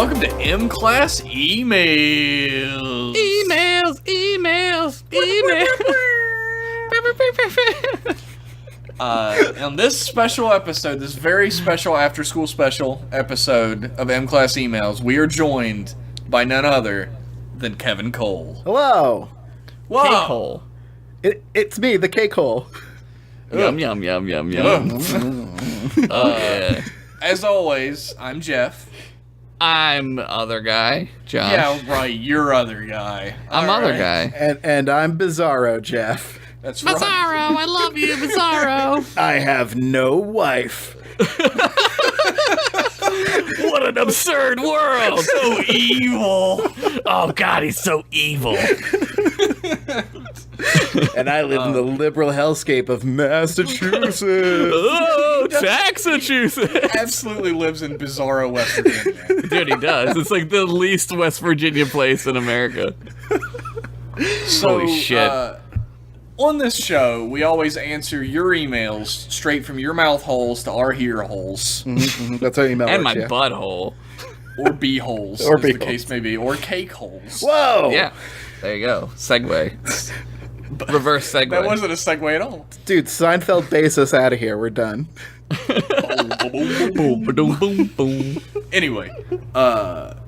welcome to M-Class Emails. On this special episode, this very special after-school special episode of M-Class Emails, we are joined by none other than Kevin Cole. Hello. Whoa. Cake-hole. It's me, the cake hole. Yum, yum, yum, yum, yum. Yeah. As always, I'm Jeff. I'm other guy, Josh. Yeah, right, you're other guy. I'm All other right. guy. And I'm Bizarro, Jeff. That's right. Bizarro, I love you, Bizarro. I have no wife. What an absurd world. So evil. Oh, God, he's so evil. And I live in the liberal hellscape of Massachusetts. Oh, Massachusetts. Absolutely lives in Bizarro, West Virginia. Dude, he does. It's like the least West Virginia place in America. So, Holy shit. On this show, we always answer your emails straight from your mouth holes to our ear holes. That's how email And works, my yeah. butthole. Or bee holes, Or as bee the case may be. Or cake holes. Whoa! Yeah. There you go. Segue. Reverse segue. That wasn't a segue at all. Dude, Seinfeld base us out of here. We're done. Boom, ba-doom, boom, boom. Anyway,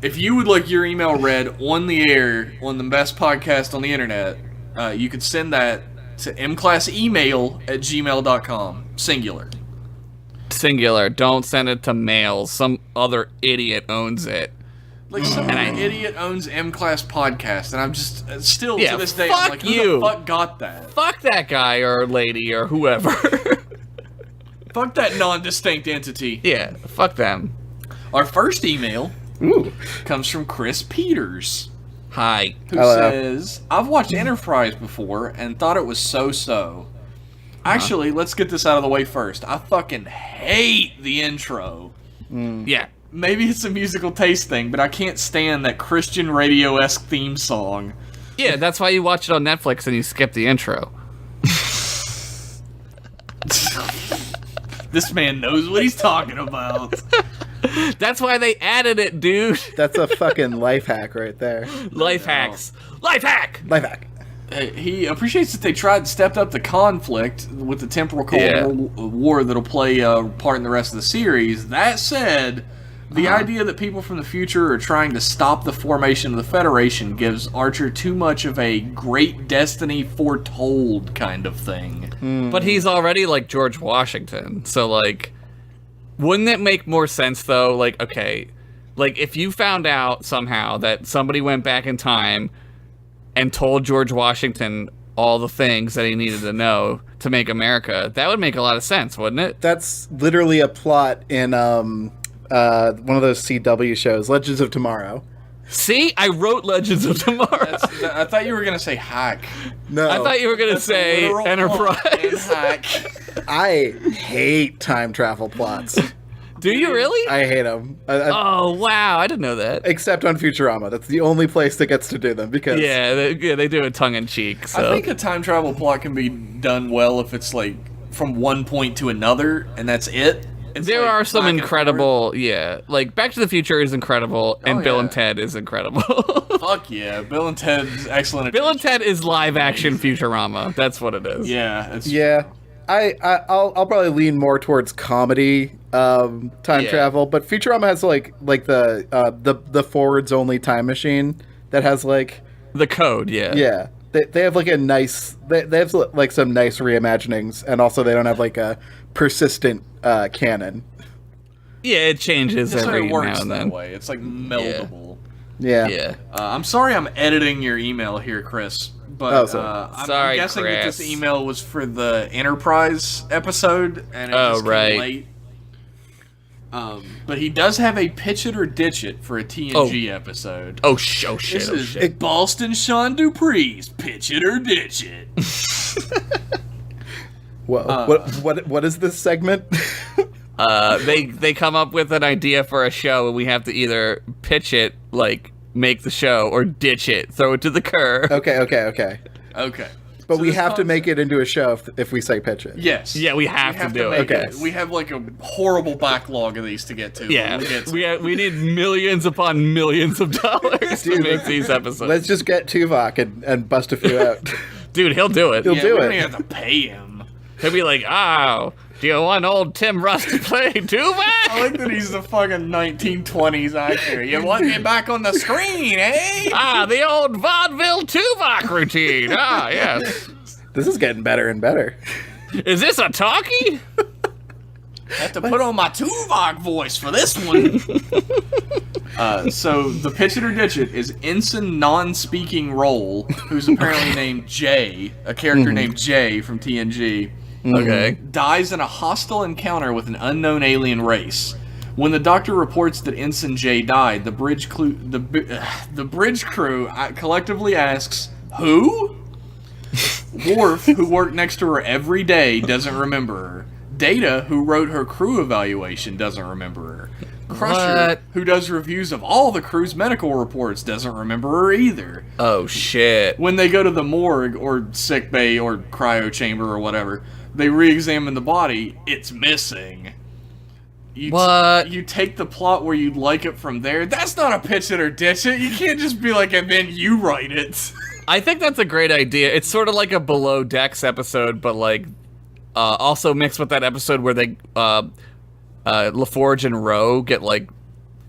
if you would like your email read on the air on the best podcast on the internet, you could send that to mclassemail@gmail.com. Singular. Singular. Don't send it to mail. Some other idiot owns it. Like some idiot owns M-Class podcast, and I'm just still Yeah, to this day fuck I'm like, who you. the fuck got that? Fuck that guy or lady or whoever. Fuck that non-distinct entity. Yeah, fuck them. Our first email Ooh. comes from Chris Peters, Hi. who Hello. says, I've watched Enterprise before and thought it was so-so. Actually, let's get this out of the way first. I fucking hate the intro. Yeah. Maybe it's a musical taste thing, but I can't stand that Christian radio-esque theme song. Yeah, that's why you watch it on Netflix and you skip the intro. This man knows what he's talking about. That's why they added it, dude. That's a fucking life hack right there. Life hacks. Life hack! Life hack. He appreciates that they stepped up the conflict with the temporal Cold War that'll play a part in the rest of the series. That said, the idea that people from the future are trying to stop the formation of the Federation gives Archer too much of a great destiny foretold kind of thing. But he's already like George Washington, so like, wouldn't it make more sense though? Like, okay, like if you found out somehow that somebody went back in time and told George Washington all the things that he needed to know to make America, that would make a lot of sense, wouldn't it? That's literally a plot in one of those CW shows, Legends of Tomorrow. See, I wrote Legends of Tomorrow. I thought you were going to say Haque. No. I thought you were gonna That's a say literal Enterprise. pun in Haque. I hate time travel plots. Do you really? I hate them. Oh wow, I didn't know that. Except on Futurama. That's the only place that gets to do them because Yeah, they do it tongue in cheek. So I think a time travel plot can be done well if it's like from one point to another, and that's it. It's there like are some back and incredible, yeah. Like Back to the Future is incredible, and Bill yeah. and Ted is incredible. forth. Fuck yeah, Bill and Ted's excellent. Bill and Ted is live action Futurama. That's what it is. Yeah, it's yeah. I'll probably lean more towards comedy time Yeah. travel, but Futurama has like the forwards only time machine that has like The Code, yeah. they have like a nice they have like some nice reimaginings, and also they don't have like a persistent canon. Yeah, it changes That's every how it works now and that then. way. It's like meldable. Yeah. Yeah. I'm sorry I'm editing your email here, Chris. But Oh, sorry. I'm Sorry, guessing that this Chris. email was for the Enterprise episode, and it Oh, just came right. late. But he does have a pitch it or ditch it for a TNG episode. Oh shit! This Oh is shit! Boston Sean Dupree's pitch it or ditch it. What is this segment? They come up with an idea for a show, and we have to either pitch it, like make the show, or ditch it, throw it to the curb. Okay. Okay. But we have to make it into a show if we say pitch it. Yes. Yeah, we have to do it. Okay. We have like a horrible backlog of these to get to. Yeah, we need millions upon millions of dollars to make these episodes. Let's just get Tuvok and bust a few out. Dude, he'll do it. He'll do we it. don't even have to pay him. He'll be like, "Oh, do you want old Tim Russ to play Tuvok?" I like that he's the fucking 1920s actor. You want me back on the screen, eh? The old vaudeville Tuvok routine. Yes. This is getting better and better. Is this a talkie? I have to put on my Tuvok voice for this one. So the pitch it or ditch it is ensign non-speaking role, who's apparently named Jay, a character named Jay from TNG. Okay. Dies in a hostile encounter with an unknown alien race. When the doctor reports that Ensign J died, the bridge crew collectively asks, "Who?" Worf, who worked next to her every day, doesn't remember her. Data, who wrote her crew evaluation, doesn't remember her. Crusher, who does reviews of all the crew's medical reports, doesn't remember her either. Oh, shit. When they go to the morgue, or sick bay, or cryo chamber, or whatever, they re-examine the body, it's missing. You take the plot where you'd like it from there. That's not a pitch it or ditch it. You can't just be like, and then you write it. I think that's a great idea. It's sort of like a Below Decks episode, but like also mixed with that episode where they LaForge and Roe get like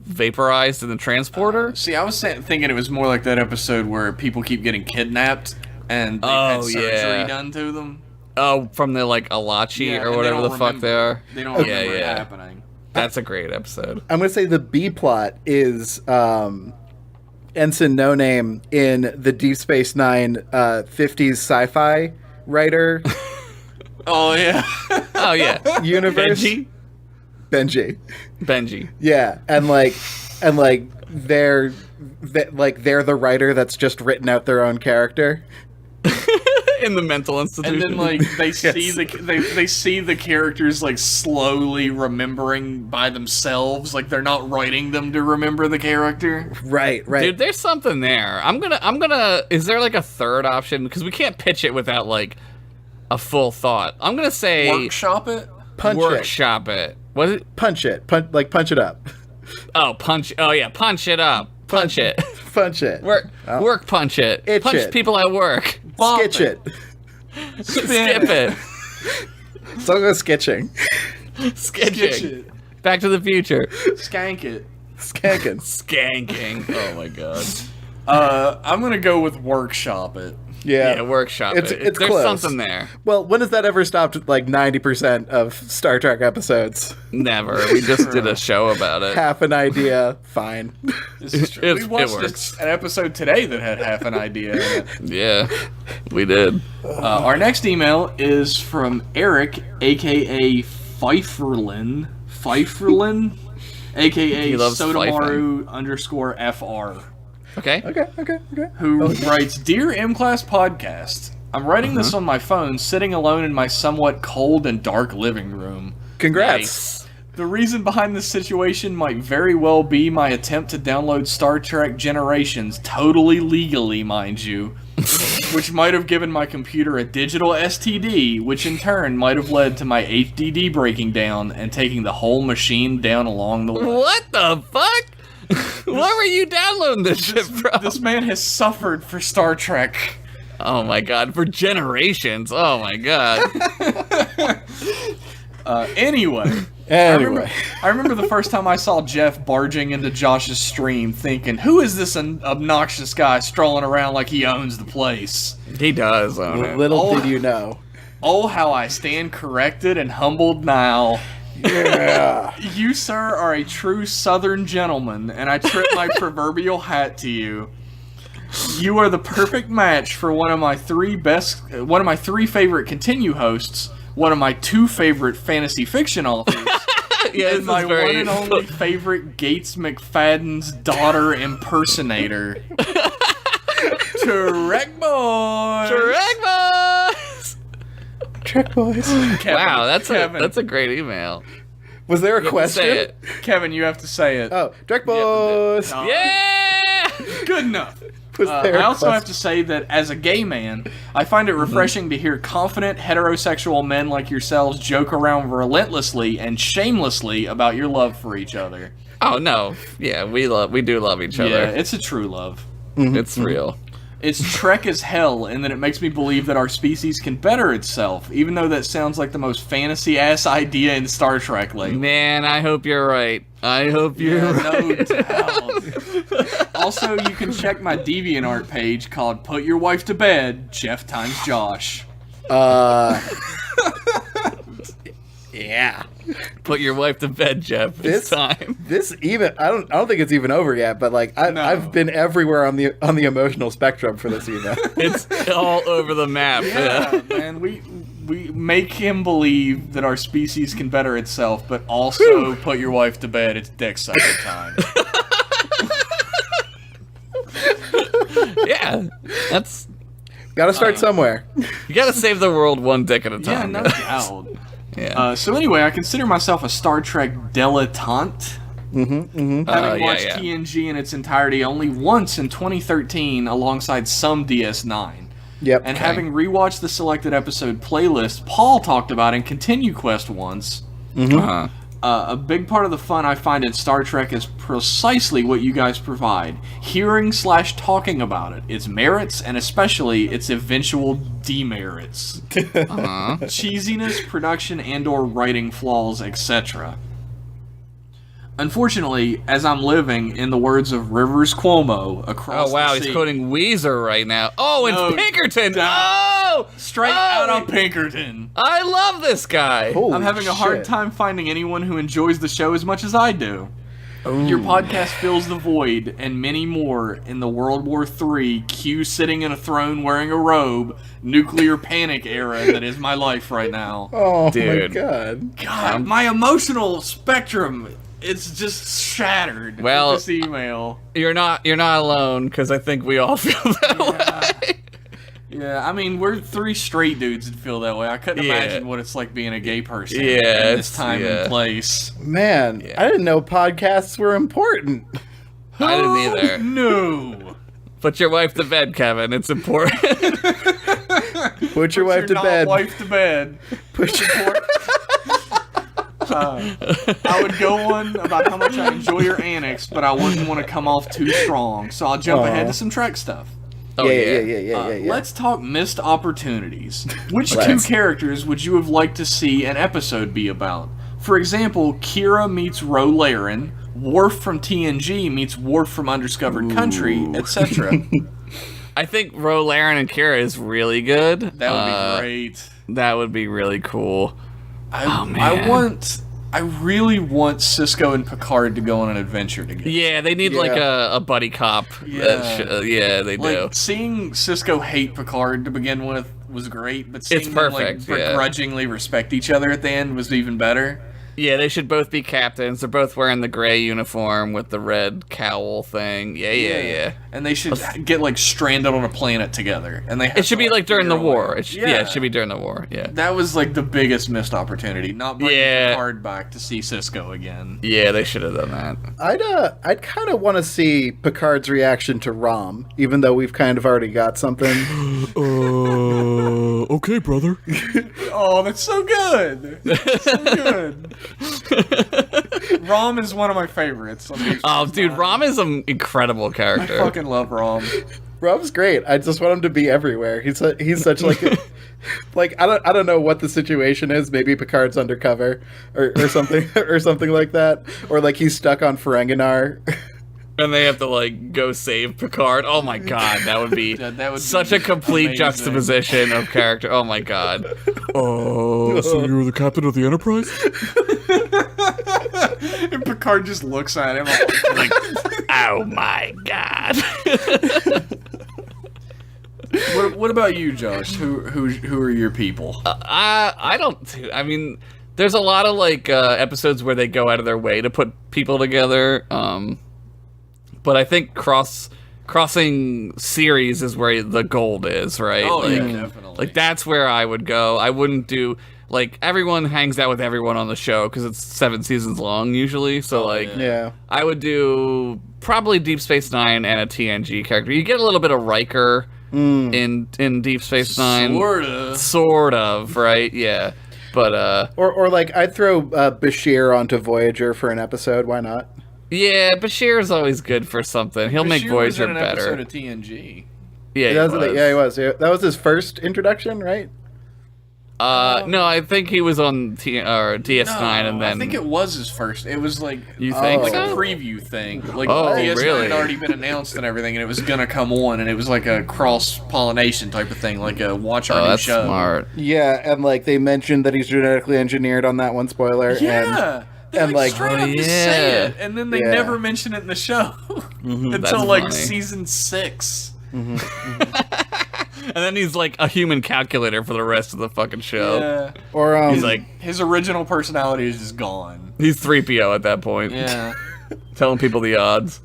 vaporized in the transporter. See, I was thinking it was more like that episode where people keep getting kidnapped and they've had surgery done to them. Oh, from the like Alachi or whatever the fuck they are. They don't remember it happening. That's a great episode. I'm gonna say the B plot is Ensign No Name in the Deep Space Nine 50s sci-fi writer. Oh yeah. Oh yeah. Universe. Benji. Yeah, and they're the writer that's just written out their own character in the mental institution. And then like they see they see the characters like slowly remembering by themselves, like they're not writing them to remember the character. Right. Dude, there's something there. I'm gonna is there like a third option? Because we can't pitch it without like a full thought. I'm gonna say workshop it. Workshop it. What is it? Punch it. Punch it up. Oh, punch. Oh yeah, punch it up. Punch it. Punch it. Work punch it. Itch punch it. people at work. Sketch it. Skip it. So go sketching. Sketching. Back to the Future. Skank it. Skanking. Oh my god. I'm gonna go with workshop it. Yeah, workshop it's it. There's close. something there. Well, when has that ever stopped like 90% of Star Trek episodes? Never. We just did a show about it. Half an idea, fine. This is true. We watched an episode today that had half an idea in it. Yeah, we did. Our next email is from Eric, a.k.a. Pfeifferlin, a.k.a. Sotomaru_FR. Okay. Who writes, Dear M-Class Podcast, I'm writing this on my phone, sitting alone in my somewhat cold and dark living room. Congrats. Nice. The reason behind this situation might very well be my attempt to download Star Trek Generations, totally legally, mind you, which might have given my computer a digital STD, which in turn might have led to my HDD breaking down and taking the whole machine down along the way. What the fuck? Where were you downloading this shit from? This man has suffered for Star Trek. Oh my god, for generations. Oh my god. Anyway. I remember the first time I saw Jeff barging into Josh's stream thinking, who is this obnoxious guy strolling around like he owns the place? He does own it. Little did you know. Oh, how I stand corrected and humbled now. Yeah. You, sir, are a true Southern gentleman, and I tip my proverbial hat to you. You are the perfect match for one of my three favorite continue hosts, one of my two favorite fantasy fiction authors, and my one and only favorite Gates McFadden's daughter impersonator. Trek boys. Trek boys. Kevin, wow, that's a great email. Was there a question? Say it. Kevin, you have to say it. Oh, Trek boys. No. Yeah! Good enough. I also have to say that as a gay man, I find it refreshing to hear confident heterosexual men like yourselves joke around relentlessly and shamelessly about your love for each other. Oh no, yeah, we do love each other. Yeah, it's a true love. It's real. It's Trek as hell, and then it makes me believe that our species can better itself, even though that sounds like the most fantasy-ass idea in Star Trek lately. Man, I hope you're right. I hope you're right. No doubt. Also, you can check my DeviantArt page called Put Your Wife to Bed, Jeff times Josh. Yeah. Put your wife to bed, Jeff. It's time. I don't think it's even over yet, but like I've been everywhere on the emotional spectrum for this email. It's all over the map. Yeah, man, we make him believe that our species can better itself, but also put your wife to bed. It's dick sucker time. Yeah, that's Got to start somewhere. You got to save the world one dick at a time. Yeah, no doubt. Yeah. So anyway, I consider myself a Star Trek dilettante. Having watched TNG in its entirety only once in 2013 alongside some DS9. Yep. And having rewatched the selected episode playlist Paul talked about in Continue Quest once, a big part of the fun I find in Star Trek is precisely what you guys provide. Hearing/talking about it, its merits, and especially its eventual demerits. Cheesiness, production, and/or writing flaws, etc. Unfortunately, as I'm living, in the words of Rivers Cuomo, across Oh wow, the sea, he's quoting Weezer right now. Oh, it's Pinkerton! Straight out of Pinkerton. I love this guy. Holy I'm having a hard time finding anyone who enjoys the show as much as I do. Your podcast fills the void, and many more in the World War III, Q sitting in a throne wearing a robe, nuclear panic era that is my life right now. Oh Dude. my god. God, my emotional spectrum, it's just shattered Well, with this email. You're not alone, because I think we all feel that way. Yeah, I mean, we're three straight dudes that feel that way. I couldn't imagine what it's like being a gay person in this time and place. Man, I didn't know podcasts were important. I didn't either. No. Put your wife to bed, Kevin. It's important. Put your wife to bed. Wife to bed. Put your I would go on about how much I enjoy your annex, but I wouldn't want to come off too strong, so I'll jump ahead to some Trek stuff. Yeah. Let's talk missed opportunities. Which two characters would you have liked to see an episode be about? For example, Kira meets Ro Laren, Worf from TNG meets Worf from Undiscovered Country, etc. I think Ro Laren and Kira is really good. That would be great. That would be really cool. I really want Sisko and Picard to go on an adventure together. Yeah, they need like a buddy cop. Yeah. They like, do. Seeing Sisko hate Picard to begin with was great, but seeing them like begrudgingly respect each other at the end was even better. Yeah, they should both be captains. They're both wearing the gray uniform with the red cowl thing. Yeah. And they should get like stranded on a planet together. And they have It should be like during the war. away. It should be during the war. Yeah. That was like the biggest missed opportunity. Not bringing Picard back to see Sisko again. Yeah, they should have done that. I'd kind of want to see Picard's reaction to Rom, even though we've kind of already got something. Okay, brother. Oh, that's so good. That's so good. Rom is one of my favorites. Oh, dude, Rom is an incredible character. I fucking love Rom. Rom's great. I just want him to be everywhere. He's such like like I don't know what the situation is. Maybe Picard's undercover or something or something like that, or like he's stuck on Ferenginar. And they have to like go save Picard. Oh my god, that would be such a complete juxtaposition of character. Oh my god. Oh, so you were the captain of the Enterprise? And Picard just looks at him like, oh my god. What about you, Josh? Who are your people? I don't. I mean, there's a lot of like episodes where they go out of their way to put people together. But I think crossing series is where the gold is, right? Oh, like, yeah, definitely. Like that's where I would go. I wouldn't do like everyone hangs out with everyone on the show because it's 7 seasons long usually. So yeah. I would do probably Deep Space Nine and a TNG character. You get a little bit of Riker in Deep Space Nine, sort of, right? Yeah, but or like I'd throw Bashir onto Voyager for an episode. Why not? yeah, Bashir's always good for something. He'll make Bashir Voyager was in an better. episode of TNG. Yeah, Yeah, he was. Yeah, that was his first introduction, right? No, I think he was on DS9 and then... I think it was his first. It was like You think like so? a preview thing. Like DS9 really? had already been announced and everything, and it was gonna come on, and it was like a cross pollination type of thing, like a watch our new that's show. smart. Yeah, and like they mentioned that he's genetically engineered on that one spoiler. Yeah. They and like straight up just say it, and then they Yeah. never mention it in the show until That's like funny. season 6. And then he's like a human calculator for the rest of the fucking show. Yeah. or He's like, His original personality is just gone. he's 3PO at that point. Yeah. Telling people the odds.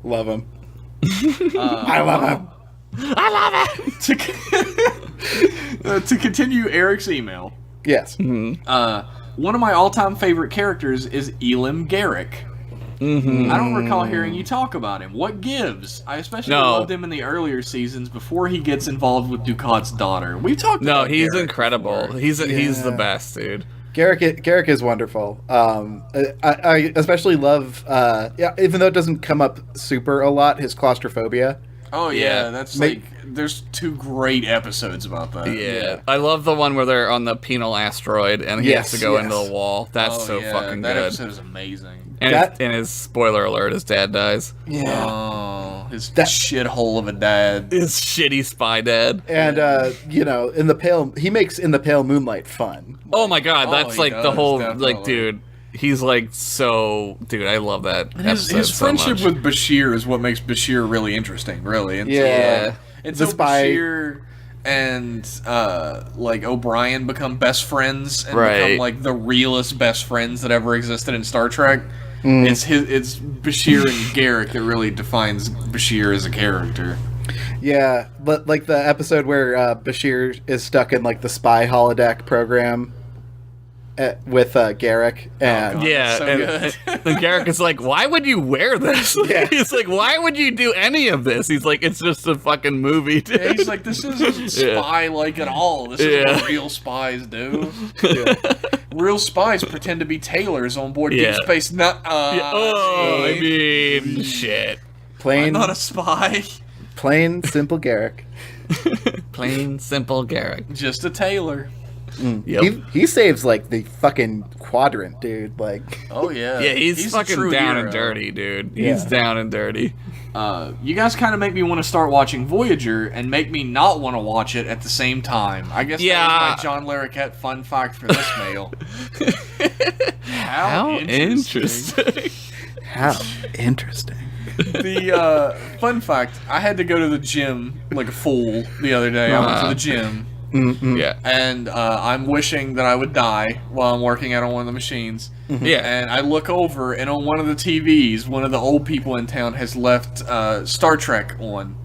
love him. I love him. To continue Eric's email, Yes. one of my all-time favorite characters is Elim Garrick. I don't recall hearing you talk about him. What gives? I especially loved him in the earlier seasons before he gets involved with Ducat's daughter. We've talked about He's Garrick incredible. before. He's the best, dude. Garrick is wonderful. I especially love, even though it doesn't come up super a lot, his claustrophobia. Oh Yeah. yeah, that's there's 2 great episodes about that. Yeah. I love the one where they're on the penal asteroid and he has to go into the wall. That's so fucking that good. episode is amazing. And his spoiler alert, his dad dies. Yeah. Oh, his shithole of a dad. His shitty spy dad. And he makes In the Pale Moonlight fun. Oh my god, that's he like the does, whole definitely. like dude. He's like dude, I love that His episode so friendship much. with Bashir is what makes Bashir really interesting, really. Until, Yeah. until The spy- Bashir and like O'Brien become best friends and Right. become like the realest best friends that ever existed in Star Trek. It's Bashir and Garrick that really defines Bashir as a character. Yeah, but like the episode where Bashir is stuck in like the spy holodeck program with Garrick, and God. Yeah, so and Garrick is like, why would you wear this? Yeah. He's like, why would you do any of this? He's like, it's just a fucking movie, dude. Yeah, he's like, this isn't spy-like at all. This is what real spies do. Real spies pretend to be tailors on board Deep Space Nine. I mean, shit. I'm plain not a spy. simple Garrick. Plain, simple Garrick. Just a tailor. Yep. He saves like the fucking quadrant, dude. Like, Oh yeah. Yeah, he's a fucking true down hero. and dirty, dude. Yeah. He's down and dirty. You guys kind of make me want to start watching Voyager and make me not want to watch it at the same time. I guess that was my John Larroquette fun fact for this mail. How interesting. how interesting. The fun fact, I had to go to the gym like a fool the other day. I went to the gym. Yeah. And I'm wishing that I would die while I'm working out on one of the machines. Yeah. And I look over, and on one of the TVs, one of the old people in town has left Star Trek on.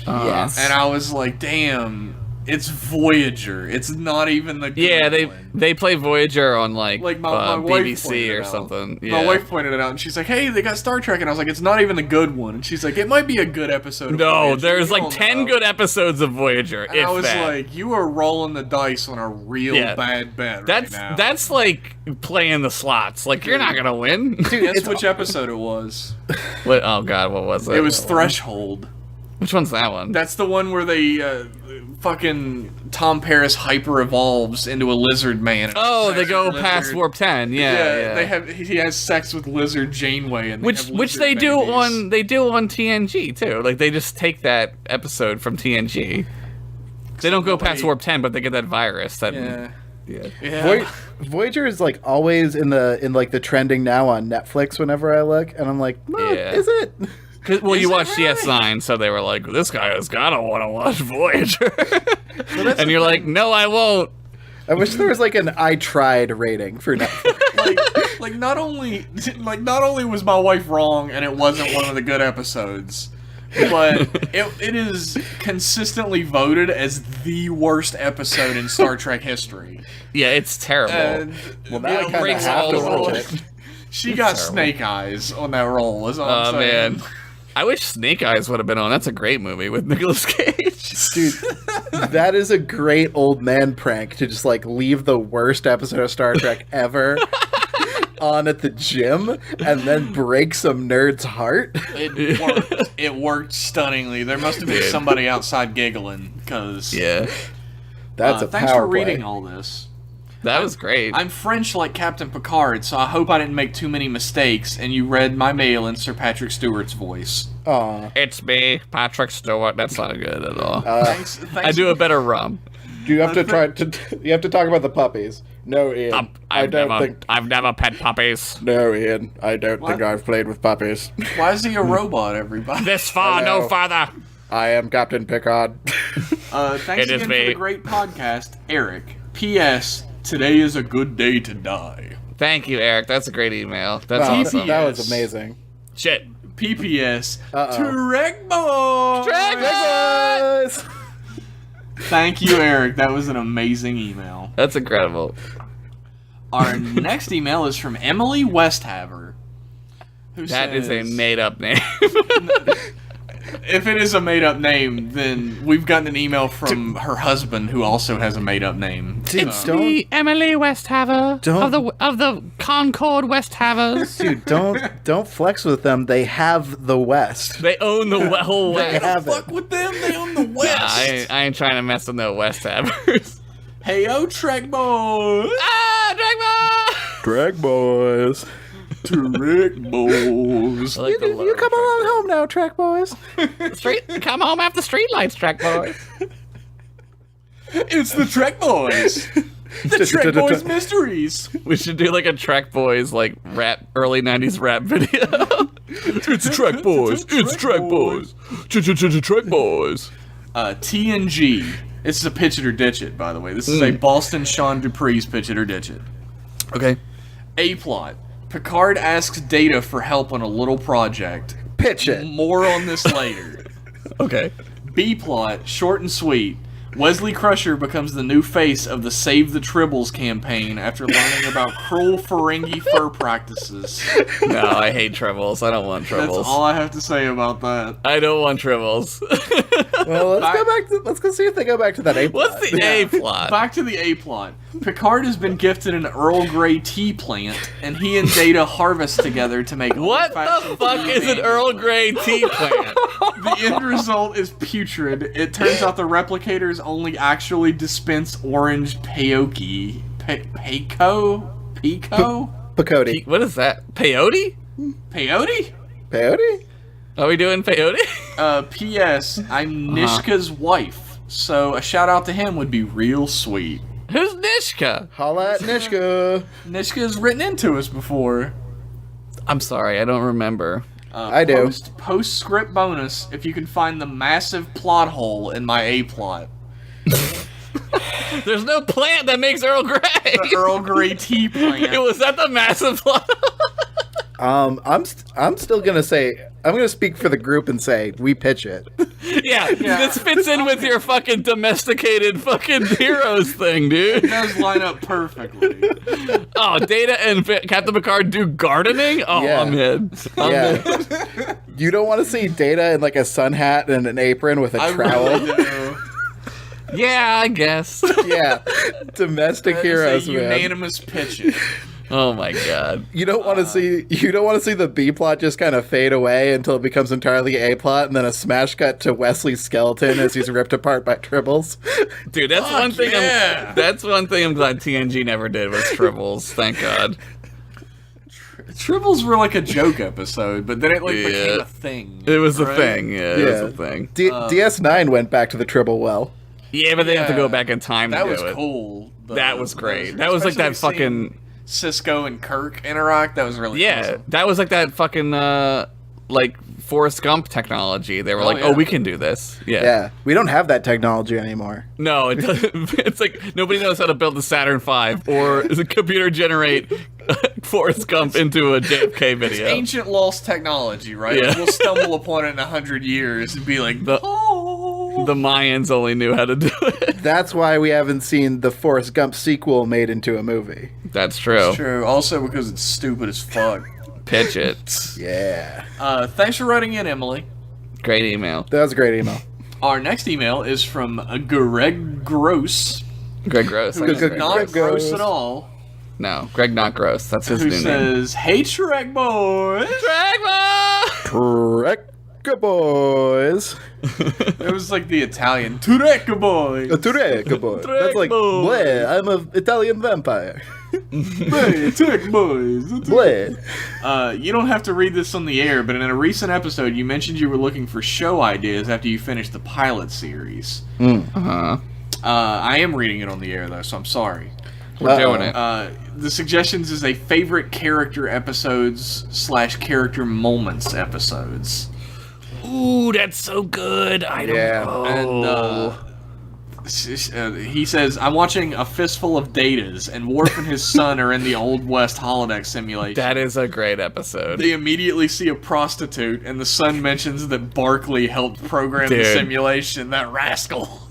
Yes. And I was like, damn, it's Voyager. It's not even the good Yeah, one. they play Voyager on like my wife pointed BBC it or out. something. Yeah. My wife pointed it out, and she's like, hey, they got Star Trek. And I was like, it's not even the good one. And she's like, it might be a good episode of No, Voyager. there's You like don't 10 know." good episodes of Voyager. And if I was that. like, you are rolling the dice on a real bad bet right now. That's like playing the slots. Like you're not gonna win. Guess which episode it was. Oh god, what was it? It was Threshold. Which one's that one? That's the one where they fucking Tom Paris hyper evolves into a lizard man. and Oh, has they sex go with past lizard. warp 10. Yeah. They have. He has sex with lizard Janeway, and they Which have which lizard they do babies. on TNG too. Like they just take that episode from TNG. They don't go past warp 10, but they get that virus. That Yeah. Voyager is like always in like the trending now on Netflix whenever I look, and I'm like, no, is it? Well, you it watch really? DS9, so they were like, this guy has gotta want to watch Voyager. And you're like, no, I won't. I wish there was like an I tried rating for Netflix. like not only was my wife wrong, and it wasn't one of the good episodes, but it is consistently voted as the worst episode in Star Trek history. Yeah, it's terrible. And Well, now I kind of breaks have all to the watch rules. it. She got terrible. snake eyes on that role, is all I'm Oh saying. man, I wish Snake Eyes would have been on. That's a great movie with Nicolas Cage. Dude, that is a great old man prank to just like leave the worst episode of Star Trek ever on at the gym and then break some nerd's heart. It worked. It worked stunningly. There must have been Dude. somebody outside giggling, because... Yeah, That's a thanks power for reading play. all this. that was great. I'm French like Captain Picard, so I hope I didn't make too many mistakes, and you read my mail in Sir Patrick Stewart's voice. Aw. It's me, Patrick Stewart. That's not good at all. Thanks. I do a better rum. Do you have to try to? You have to talk about the puppies. No, Ian. I don't think. I've never pet puppies. No, Ian. I don't What? think I've played with puppies. Why is he a robot, everybody? This far, Hello. no farther. I am Captain Picard. Thanks It is again for me. the great podcast, Eric. P.S. Today is a good day to die. Thank you, Eric. That's a great email. That's Wow, awesome. that was amazing. Shit. P.P.S. Uh-oh. Trek Boy! Boys! Thank you, Eric. That was an amazing email. That's incredible. Our next email is from Emily Westhaver. Who That is a says, made-up name. If it is a made-up name, then we've gotten an email from her husband, who also has a made-up name. It's Don't- me, Emily Westhaver Don't- of the Concord Westhavers. Dude, don't flex with them. They have the West. They own the whole They West. have Fuck it. with them, they own the Nah, West. I ain't trying to mess with no Westhavers. Hey, Trek Boys! Ah, Drag boys. Trek Boys. I like the You come along home now, Trek boys. Come home after streetlights, track boys. It's the Trek Boys. The Trek Boys Mysteries. We should do like a Trek Boys like rap early '90s rap video. It's Trek Boys. It's Trek Boys. Trek Boys. TNG. This is a pitch it or ditch it, by the way. This is a Boston Sean Dupree's pitch it or ditch it. Okay. A plot. Picard asks Data for help on a little project. Pitch it. More on this later. Okay. B plot, short and sweet. Wesley Crusher becomes the new face of the Save the Tribbles campaign after learning about cruel Ferengi fur practices. No, I hate tribbles. I don't want That's tribbles. all I have to say about that. I don't want tribbles. Well, let's go see if they go back to that A plot. What's the A plot? Back to the A plot. Picard has been gifted an Earl Grey tea plant, and he and Data harvest together to make What the old-fashioned fuck tea is an manually. Earl Grey tea plant? The end result is putrid. It turns out the replicators only actually dispense orange peyote. Pico? Picody. What is that? Peyote? Peyote? Peyote? Are we doing peyote? P.S. I'm Nishka's wife, so a shout out to him would be real sweet. Who's Nishka? Holla at Nishka. Nishka's written into us before. I'm sorry, I don't remember. I do. Postscript bonus if you can find the massive plot hole in my A plot. There's no plant that makes Earl Grey. The Earl Grey tea plant. Was that the massive plot? I'm still gonna say I'm gonna speak for the group and say we pitch it. Yeah, this fits in with your fucking domesticated fucking heroes thing, dude. It does line up perfectly. Oh, Data and Captain Picard do gardening? Oh, Yeah. I'm in. I'm in. Yeah. You don't want to see Data in like a sun hat and an apron with a I trowel. really do. Yeah, I guess. Yeah, domestic That heroes, is a man. unanimous pitch it. Oh my god. You don't want to see the B plot just kind of fade away until it becomes entirely A plot, and then a smash cut to Wesley's skeleton as he's ripped apart by tribbles. Dude, that's one thing yeah. that's one thing I'm glad TNG never did was tribbles. Thank God. Tribbles were like a joke episode, but then it like Yeah. became a thing. It was a right? thing, yeah, it was a thing. DS9 went back to the tribble well. Yeah, but they have to Yeah. go back in time That to was do it. cool. That was great. That was like that Especially seeing fucking Cisco and Kirk interact. That was really yeah. awesome. That was like that fucking like Forrest Gump technology. They were like, yeah. "Oh, we can do this." Yeah. Yeah, we don't have that technology anymore. No, it doesn't. It's like nobody knows how to build the Saturn V or the computer generate Forrest Gump into a JFK video. Ancient lost technology, right? Yeah. We'll stumble upon it in 100 years and be like, The Mayans only knew how to do it. That's why we haven't seen the Forrest Gump sequel made into a movie. That's true. True. Also because it's stupid as fuck. Pitch it. Yeah. Thanks for writing in, Emily. Great email. That was a great email. Our next email is from Greg Gross, Greg Gross. who is Greg not Gross. gross at all, No, Greg not gross. That's his who new name. says, "Hey Shrek boys." Dragma! Tureka Boys. It was like the Italian Turek boys. Tureka Boys. That's like, Boys. bleh, I'm an Italian vampire. Hey, Turek boys. Bleh. You don't have to read this on the air, but in a recent episode, you mentioned you were looking for show ideas after you finished the pilot series. Uh-huh. I am reading it on the air though, so I'm sorry. We're doing it. The suggestions is a favorite character episodes / character moments episodes. Ooh, that's so good. I don't know. And he says, I'm watching A Fistful of Datas, and Worf and his son are in the Old West holodeck simulation. That is a great episode. They immediately see a prostitute, and the son mentions that Barkley helped program the Dude. simulation. That rascal.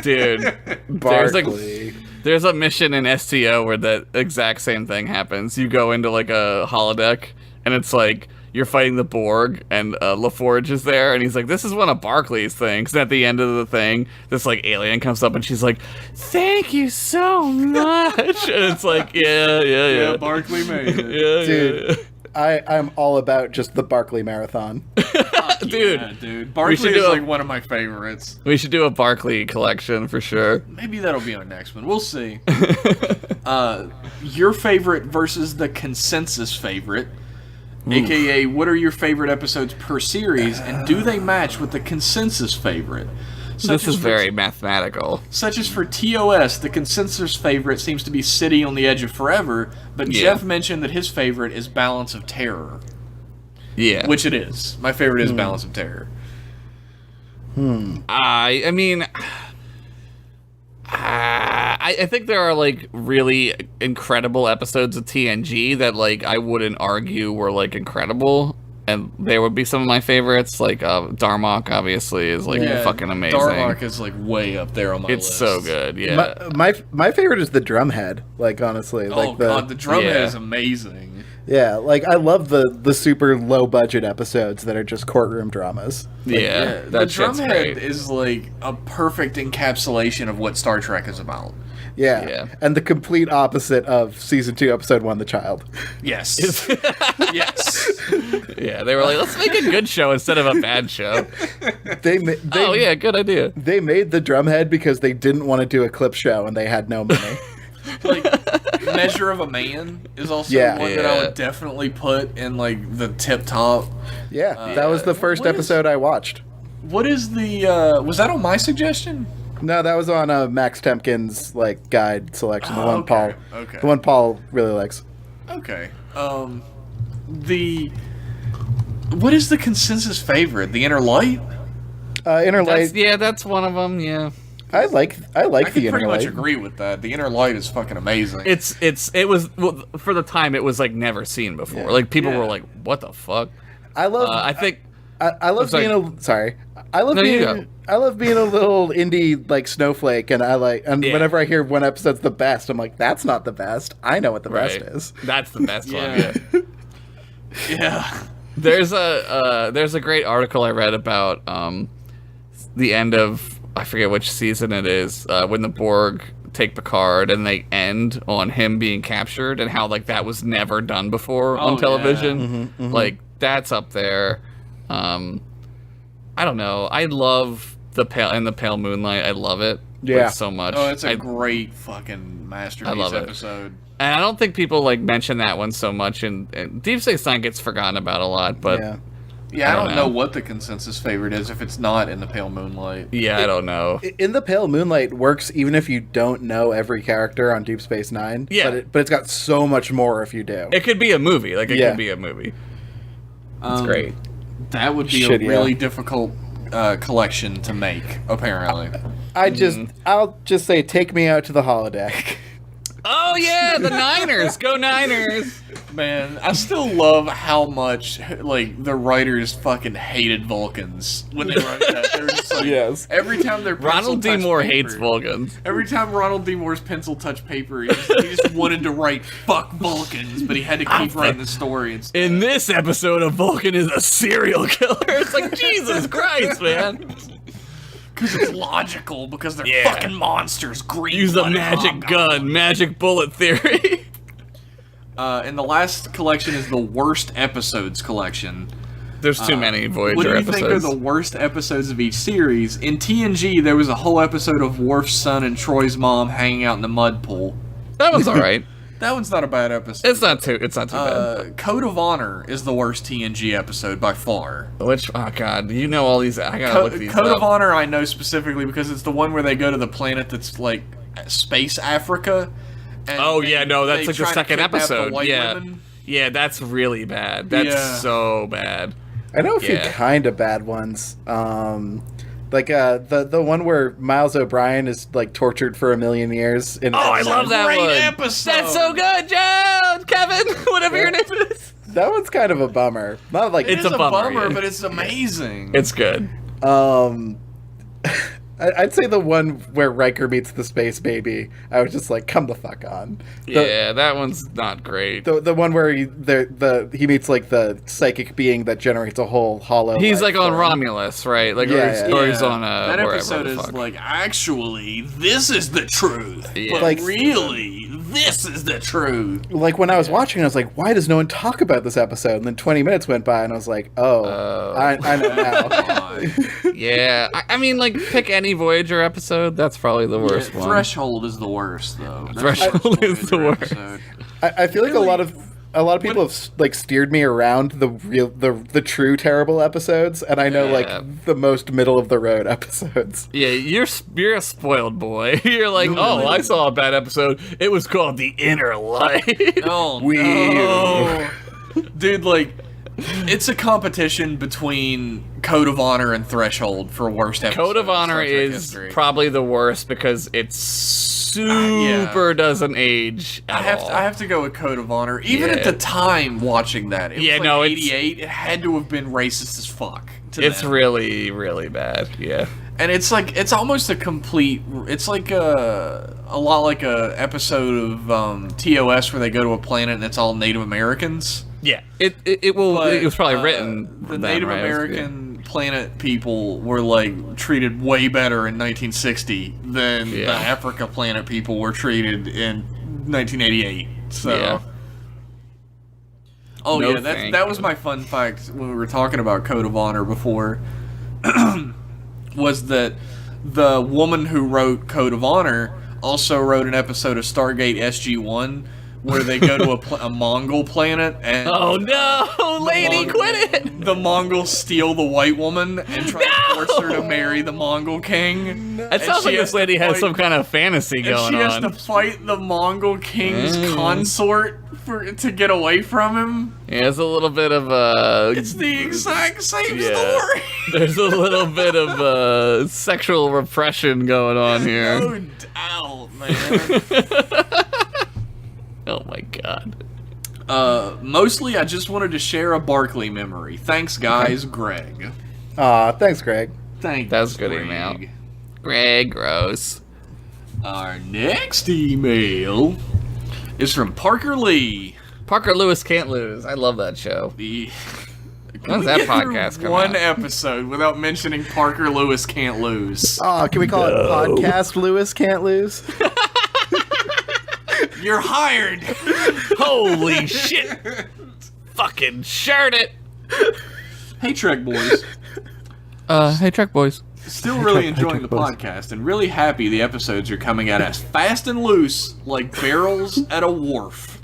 Dude, Barkley. there's a mission in STO where that exact same thing happens. You go into like a holodeck, and it's like you're fighting the Borg, and LaForge is there, and he's like, "This is one of Barkley's things." And at the end of the thing, this like alien comes up, and she's like, "Thank you so much." And it's like, yeah. Barkley made it. Yeah, Dude. I'm all about just the Barkley Marathon. Dude. Yeah, dude. Barkley should is do a- like one of my favorites. We should do a Barkley collection for sure. Maybe that'll be our next one. We'll see. Your favorite versus the consensus favorite. AKA, what are your favorite episodes per series, and do they match with the consensus favorite? This is very mathematical. Such as for TOS, the consensus favorite seems to be City on the Edge of Forever, but Yeah. Jeff mentioned that his favorite is Balance of Terror, Yeah. which it is. My favorite is Balance of Terror. I mean, I think there are like really incredible episodes of TNG that like I wouldn't argue were like incredible, and they would be some of my favorites. Like Darmok obviously is like fucking amazing. Darmok is like way up there on my It's list. so good. Yeah. My favorite is the Drumhead. Like honestly, Oh like god, the drumhead Yeah. is amazing. yeah, like I love the super low budget episodes that are just courtroom dramas. Yeah, The that shit's drumhead great. is like a perfect encapsulation of what Star Trek is about. Yeah. Yeah. And the complete opposite of season 2, episode 1, The Child. Yes. Yes. Yeah, they were like, let's make a good show instead of a bad show. Oh Yeah, good idea. They made the Drumhead because they didn't want to do a clip show and they had no money. Like Measure of a Man is also Yeah. one that I Yeah. would definitely put in like the tip top. Yeah, that was the first what is- episode I watched. What is the was that on my suggestion? No, that was on Max Temkin's like guide selection, the Oh, one okay, Paul, okay. the one Paul really likes. Okay. What is the consensus favorite? The Inner Light? Inner Light, That's one of them. Yeah, I like I the can Inner pretty much Light. agree with that. The Inner Light is fucking amazing. it was well, for the time it was like never seen before. Yeah. Like people Yeah. were like, "What the fuck?" I love. I think I love sorry. being a sorry. I love No, you being go. I love being a little indie like snowflake, and Yeah. whenever I hear one episode's the best, I'm like, that's not the best. I know what the right. best is. That's the best Yeah. one. Yeah. yeah. There's a great article I read about the end of I forget which season it is when the Borg take Picard and they end on him being captured and how like that was never done before Oh, on television. yeah. Mm-hmm, Like that's up there. I don't know. I love the Pale Moonlight. I love it. Yeah. like, so much. Oh, it's a I- great fucking masterpiece I love it. episode. And I don't think people like mention that one so much, and Deep Space Nine gets forgotten about a lot. But Yeah. Yeah, I don't don't know. know what the consensus favorite is if it's not in the Pale Moonlight. yeah, I don't know. In the Pale Moonlight works even if you don't know every character on Deep Space Nine. Yeah. but it's got so much more if you do. It could be a movie. Like it Yeah. could be a movie. It's great. That would be Shit, a yeah. really difficult collection to make, apparently. I'll just say, take me out to the holodeck. Oh yeah, the Niners! Go Niners! Man, I still love how much like the writers fucking hated Vulcans when they wrote that. They were just like, Yes. every time their Ronald D. Moore hates Vulcans. Every time Ronald D. Moore's pencil touched paper, he just wanted to write "fuck Vulcans," but he had to keep writing the story instead. In this episode, a Vulcan is a serial killer. It's like, Jesus Christ, man. Because it's logical, because they're Yeah. fucking monsters. Green Use a magic gun, magic bullet theory. And the last collection is the worst episodes collection. There's too many Voyager What do you episodes. think are the worst episodes of each series? In TNG, there was a whole episode of Worf's son and Troy's mom hanging out in the mud pool. That one's alright. That one's not a bad episode. It's not too bad. Code of Honor is the worst TNG episode by far. Which, oh god, you know all these, I gotta look these Code up. of Honor I know specifically because it's the one where they go to the planet that's like Space Africa. And Oh yeah, no, that's they like the try to second kidnap the episode. white Yeah. women. Yeah, that's really bad. That's Yeah. so bad. I know a few Yeah. kind of bad ones. Like the one where Miles O'Brien is like tortured for 1,000,000 years. In Oh, I love that Great one. episode. That's so good, Joe, Kevin, whatever your name is. That one's kind of a bummer. Not like It's It's a a bummer, bummer, yeah. but it's amazing. It's good. I'd say the one where Riker meets the space baby. I was just like, come the fuck on. Yeah, that one's not great. The one where he meets like the psychic being that generates a whole hollow. He's life like on form. Romulus, right? Like, Yeah, or yeah. he's on that wherever episode the is fuck. like, actually, this is the truth. Yeah. But Like- really, this is the truth. Like when I was watching, I was like, why does no one talk about this episode? And then 20 minutes went by, and I was like, I know now. Yeah, I mean, like, pick any Voyager episode. That's probably the worst one. Threshold is the worst, though. Threshold is the worst. Episode. I feel like a lot of people have like steered me around the true terrible episodes, and I know Yeah. like the most middle of the road episodes. Yeah, you're a spoiled boy. You're like, oh, I saw a bad episode. It was called The Inner Light. Oh, no. Dude, like, it's a competition between Code of Honor and Threshold for worst episode. Code of Honor in Star Trek is history. probably the worst because it's super doesn't age at all. I have to go with Code of Honor. Even Yeah. at the time watching that, it Yeah, was like no, it's- 88. It had to have been racist as fuck. To It's them. really, really bad. Yeah. And it's like it's almost a complete. It's like a lot like a episode of TOS where they go to a planet and it's all Native Americans. Yeah. It was probably written The then, Native right? American planet people were like treated way better in 1960 than Yeah. the Africa planet people were treated in 1988. So. Yeah. Oh No yeah, thank that was you. my fun fact when we were talking about Code of Honor before. Was that the woman who wrote Code of Honor also wrote an episode of Stargate SG-1 where they go to a Mongol planet and Oh no, lady, quit it! the Mongols steal the white woman and try to force her to marry the Mongol king. It sounds like this lady has some kind of fantasy And going she has on. to fight the Mongol king's consort to get away from him. Yeah, it's a little bit of It's the exact same Yeah. story. There's a little bit of sexual repression going on here. No doubt, man. Oh my god. Mostly, I just wanted to share a Barkley memory. Thanks, guys. Greg. Aw, thanks, Greg. Thanks, That was a good Greg. email. Greg Gross. Our next email is from Parker Lee. Parker Lewis Can't Lose. I love that show. The When's that podcast come one out? episode without mentioning Parker Lewis Can't Lose. Aw, can we call it Podcast Lewis Can't Lose? You're hired. Holy shit! Fucking shirt it! Hey, Trek boys. Hey Trek boys. Still really enjoying Trek the boys. podcast and really happy the episodes are coming out as fast and loose like barrels at a wharf.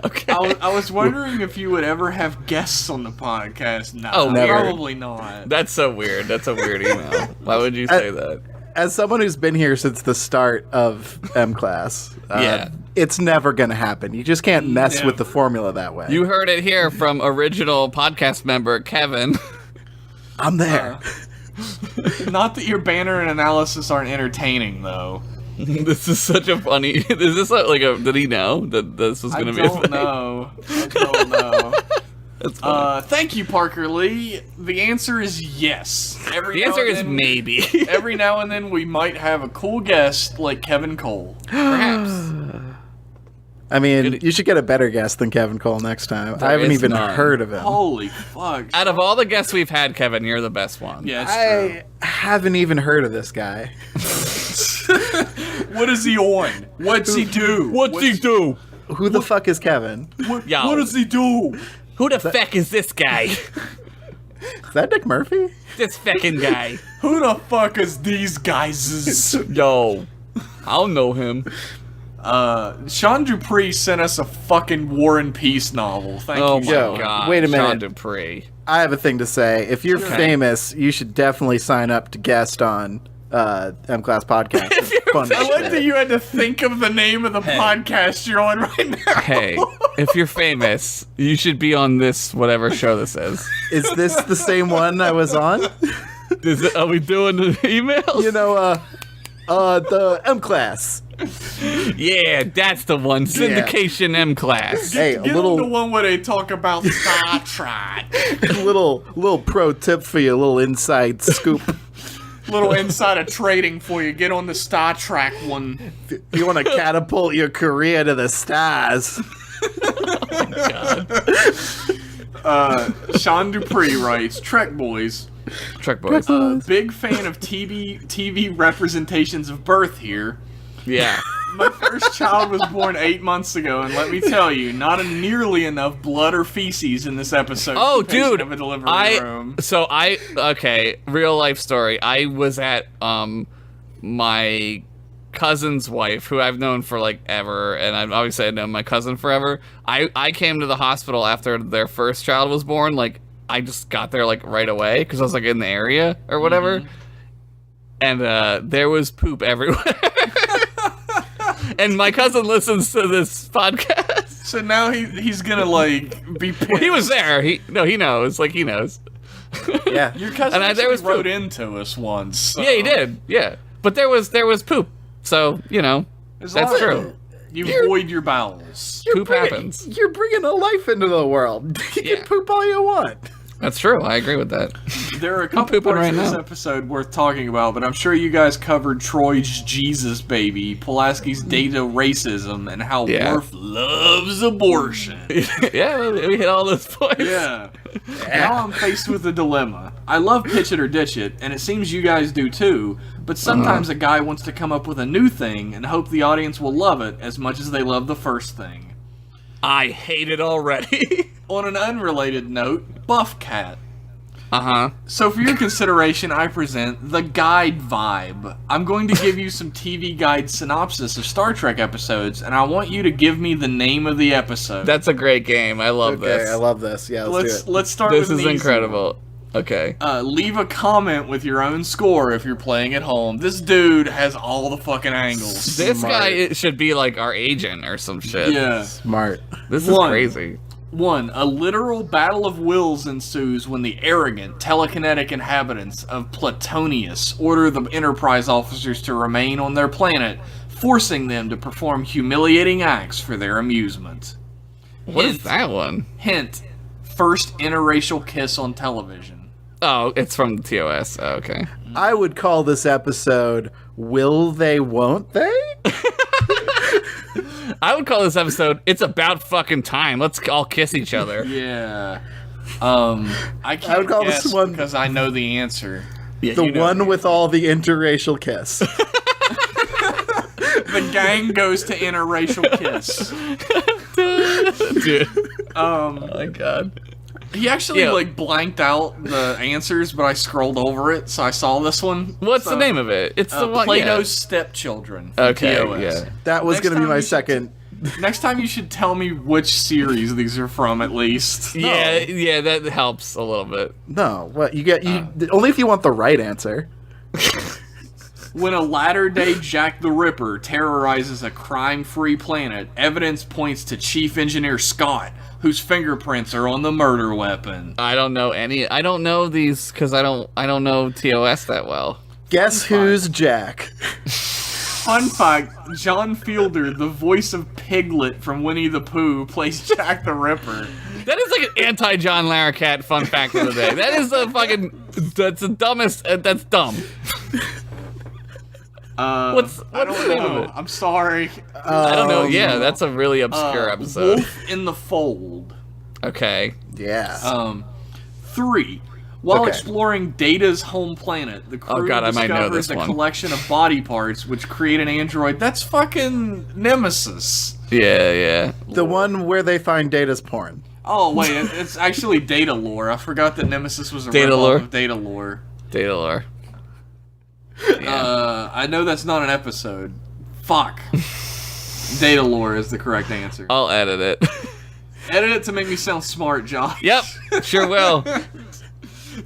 Okay. I was wondering if you would ever have guests on the podcast. No, Oh, never. probably not. That's so weird. That's a weird email. Why would you say that? As someone who's been here since the start of M Class, Yeah. it's never gonna happen. You just can't mess with the Never. formula that way. You heard it here from original podcast member Kevin. I'm there. Not that your banner and analysis aren't entertaining, though. This is such a funny. Is this like a? Did he know that this was going to be a thing? I don't know. That's funny. Thank you, Parker Lee. The answer is yes. The answer is maybe. Every now and then we might have a cool guest like Kevin Cole. Perhaps. I mean, you should get a better guest than Kevin Cole next time. I haven't even heard of him. Holy fuck. Out of all the guests we've had, Kevin, you're the best one. Yeah, it's true. I haven't even heard of this guy. What is he on? What's he do? What's he do? Who the fuck is Kevin? What does he do? Who the feck is this guy? Is that Nick Murphy? This feckin' guy. Who the fuck is these guys? Yo, I don't know him. Sean Dupree sent us a fucking War and Peace novel. Thank Oh you. my Yo, god. wait a minute. Sean Dupree. I have a thing to say. If you're Okay. famous, you should definitely sign up to guest on M-Class Podcast. It's fun as I like shit. that you had to think of the name of the podcast you're on right now. Hey, if you're famous, you should be on this whatever show this is. Is this the same one I was on? Are we doing the emails? You know, the M-Class. Yeah, that's the one. Syndication M class. Hey, Get on the one where they talk about Star Trek. little pro tip for you, a little inside scoop. Little insider trading for you. Get on the Star Trek one. You want to catapult your career to the stars. Sean Dupree writes, Trek Boys. Trek boys. Big fan of TV representations of birth here. Yeah. My first child was born 8 months ago, and let me tell you, not nearly enough blood or feces in this episode. Oh, for the patient dude. of a delivery room. Okay, real life story. I was at my cousin's wife, who I've known for like ever, and I've obviously known my cousin forever. I came to the hospital after their first child was born. Like, I just got there like right away because I was like in the area or whatever, and there was poop everywhere. And my cousin listens to this podcast. So now he's gonna like be pissed. Well, he was there. He knows. Like, he knows. Yeah. Your cousin And there was wrote poop. into us once. So. Yeah, he did. Yeah, but there was poop. So As that's long true. as You void your bowels. Poop happens. You're bringing a life into the world. You Yeah. can poop all you want. That's true. I agree with that. There are a couple pooping parts right of this now. episode worth talking about, but I'm sure you guys covered Troy's Jesus baby, Pulaski's data racism, and how Yeah. Worf loves abortion. Yeah, we hit all those points. Yeah. Now I'm faced with a dilemma. I love Pitch It or Ditch It, and it seems you guys do too, but sometimes a guy wants to come up with a new thing and hope the audience will love it as much as they love the first thing. I hate it already. On an unrelated note, Buff Cat. Uh-huh. So for your consideration, I present the Guide Vibe. I'm going to give you some TV Guide synopsis of Star Trek episodes, and I want you to give me the name of the episode. That's a great game. I love this. I love this. Yeah, let's do it. Let's start This with is an easy incredible. Okay. one. Leave a comment with your own score if you're playing at home. This dude has all the fucking angles. This Smart. guy should be like our agent or some shit. Yeah. Smart. This is One. crazy. 1. A literal battle of wills ensues when the arrogant, telekinetic inhabitants of Platonius order the Enterprise officers to remain on their planet, forcing them to perform humiliating acts for their amusement. What is that one? Hint. First interracial kiss on television. Oh, it's from the TOS. Oh, okay. I would call this episode "Will They? Won't They?" I would call this episode "It's About Fucking Time." Let's all kiss each other. Yeah. I can't would call guess this one- because I know the answer. Yeah, The you know. one with all the interracial kiss. The gang goes to interracial kiss. Dude. Um, Oh my god. He actually Yeah. like blanked out the answers, but I scrolled over it, so I saw this one. What's So, the name of it? It's the one. Plato's Stepchildren. From Okay, TOS. yeah. That was Next going to be time my you should second. Next time you should tell me which series these are from, at least. Yeah, yeah, that helps a little bit. No, what you get? Only if you want the right answer. When a latter-day Jack the Ripper terrorizes a crime-free planet, evidence points to Chief Engineer Scott, whose fingerprints are on the murder weapon. I don't know these because I don't know TOS that well. Guess who's Jack? Fun fact, John Fielder, the voice of Piglet from Winnie the Pooh, plays Jack the Ripper. That is like an anti-John Larroquette fun fact of the day. That is that's the dumbest, that's dumb. What's I don't the name of know. it? I'm sorry. I don't know. Yeah, that's a really obscure episode. Wolf in the Fold. Okay. Yeah. 3. While Okay. exploring Data's home planet, the crew God, I might know discovers this a one. collection of body parts which create an android. That's fucking Nemesis. Yeah. The one where they find Data's porn. Oh, wait, it's actually Data Lore. I forgot that Nemesis was a Data ripoff Lore? of Data Lore. Data lore. Yeah. I know that's not an episode. Fuck. Data Lore is the correct answer. I'll edit it. Edit it to make me sound smart, Josh. Yep, sure will.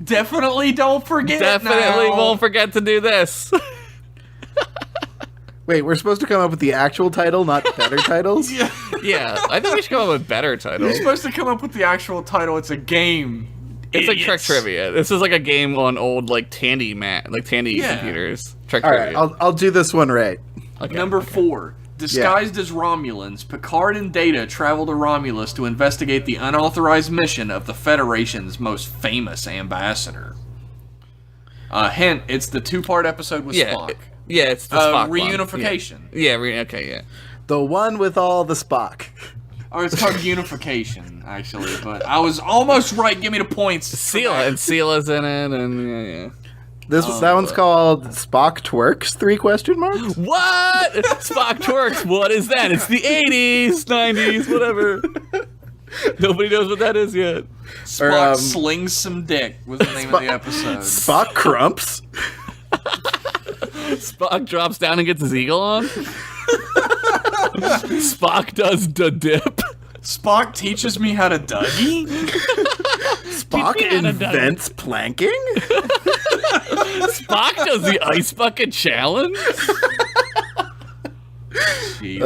Definitely don't forget Definitely now. won't forget to do this. Wait, we're supposed to come up with the actual title, not better titles? Yeah. Yeah, I think we should come up with better You're titles. supposed to come up with the actual title. It's a game. It's like Trek Idiots. Trivia. This is like a game on old Tandy Yeah. computers. Trek All Trivia. right, I'll do this one right. Okay, Number okay. 4. Disguised as Romulans, Picard and Data travel to Romulus to investigate the unauthorized mission of the Federation's most famous ambassador. Hint, it's the 2-part episode with Spock. Yeah, it's the Spock one. Reunification. Yeah, okay, yeah. The one with all the Spock. Or it's called Unification, actually. But I was almost right. Give me the points. Sela, and Sela's in it, and yeah. That one's called Spock Twerks, 3 question marks? What? Spock twerks. What is that? It's the 80s, 90s, whatever. Nobody knows what that is yet. Spock slings some dick was the name of the episode. Spock Crumps? Spock drops down and gets his eagle on. Spock does the dip. Spock teaches me how to Dougie? Spock Teach me how to invents planking? Spock does the ice bucket challenge. Jeez.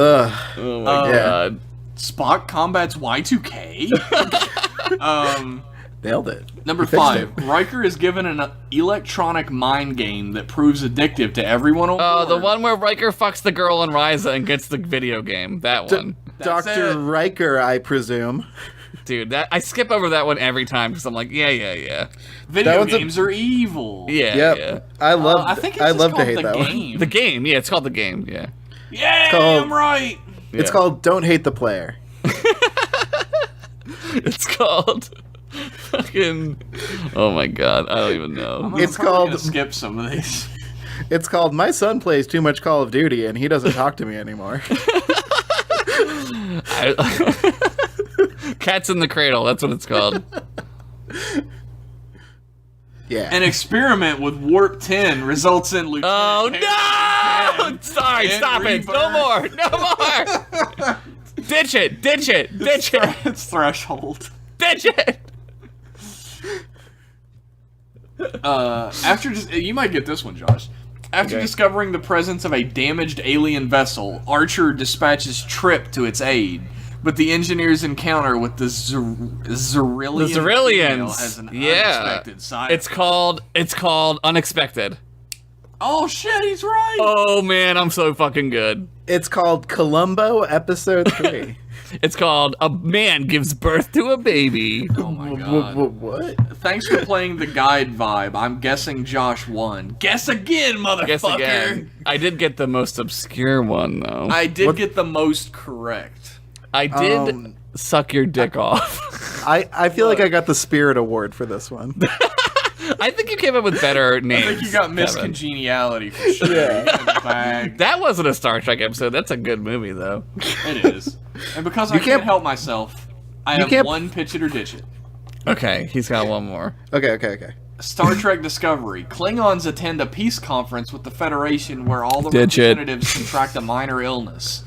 Oh my god. Spock combats Y2K? Nailed it. Number You fixed 5. it. Riker is given an electronic mind game that proves addictive to everyone on board. The one where Riker fucks the girl in Ryza and gets the video game. That one. That's Dr. it. Riker, I presume. Dude, I skip over that one every time because I'm like, yeah. Video That one's a- games are evil. Yeah, Yep. yeah. I love I think it's I just love to called hate the that one. game. The game, yeah, it's called the game, yeah. Yeah, called- I'm right. It's Yeah. called Don't Hate the Player. It's called fucking. Oh my god, I don't even know. It's I'm probably called- gonna skip some of these. It's called My Son Plays Too Much Call of Duty and he doesn't talk to me anymore. Cats in the Cradle, that's what it's called. Yeah. An experiment with Warp 10 results in Lieutenant Oh Harry no! Sorry, and stop it! No more! No more! Ditch it! Ditch it! Ditch it! It's Threshold. Ditch it! After you might get this one, Josh. After Okay. discovering the presence of a damaged alien vessel, Archer dispatches Trip to its aid. But the engineers encounter with the Zerillian The female Zerillians. as an Yeah. unexpected side. It's called Unexpected. Oh shit, he's right. Oh man, I'm so fucking good. It's called Columbo Episode 3. It's called A Man Gives Birth to a Baby. Oh my god. What? Thanks for playing the guide vibe. I'm guessing Josh won. Guess again, motherfucker. Guess again. I did get the most obscure one though. I did get the most correct. I did suck your dick off. I feel like I got the Spirit Award for this one. I think you came up with better names. I think you got Miss Kevin. Congeniality for sure. Yeah. In the bag. That wasn't a Star Trek episode. That's a good movie though. It is. And because I You can't can't- help myself, I you have can't- one pitch it or ditch it. Okay, he's got one more. Okay. Star Trek Discovery. Klingons attend a peace conference with the Federation where all the Ditch it. representatives contract a minor illness.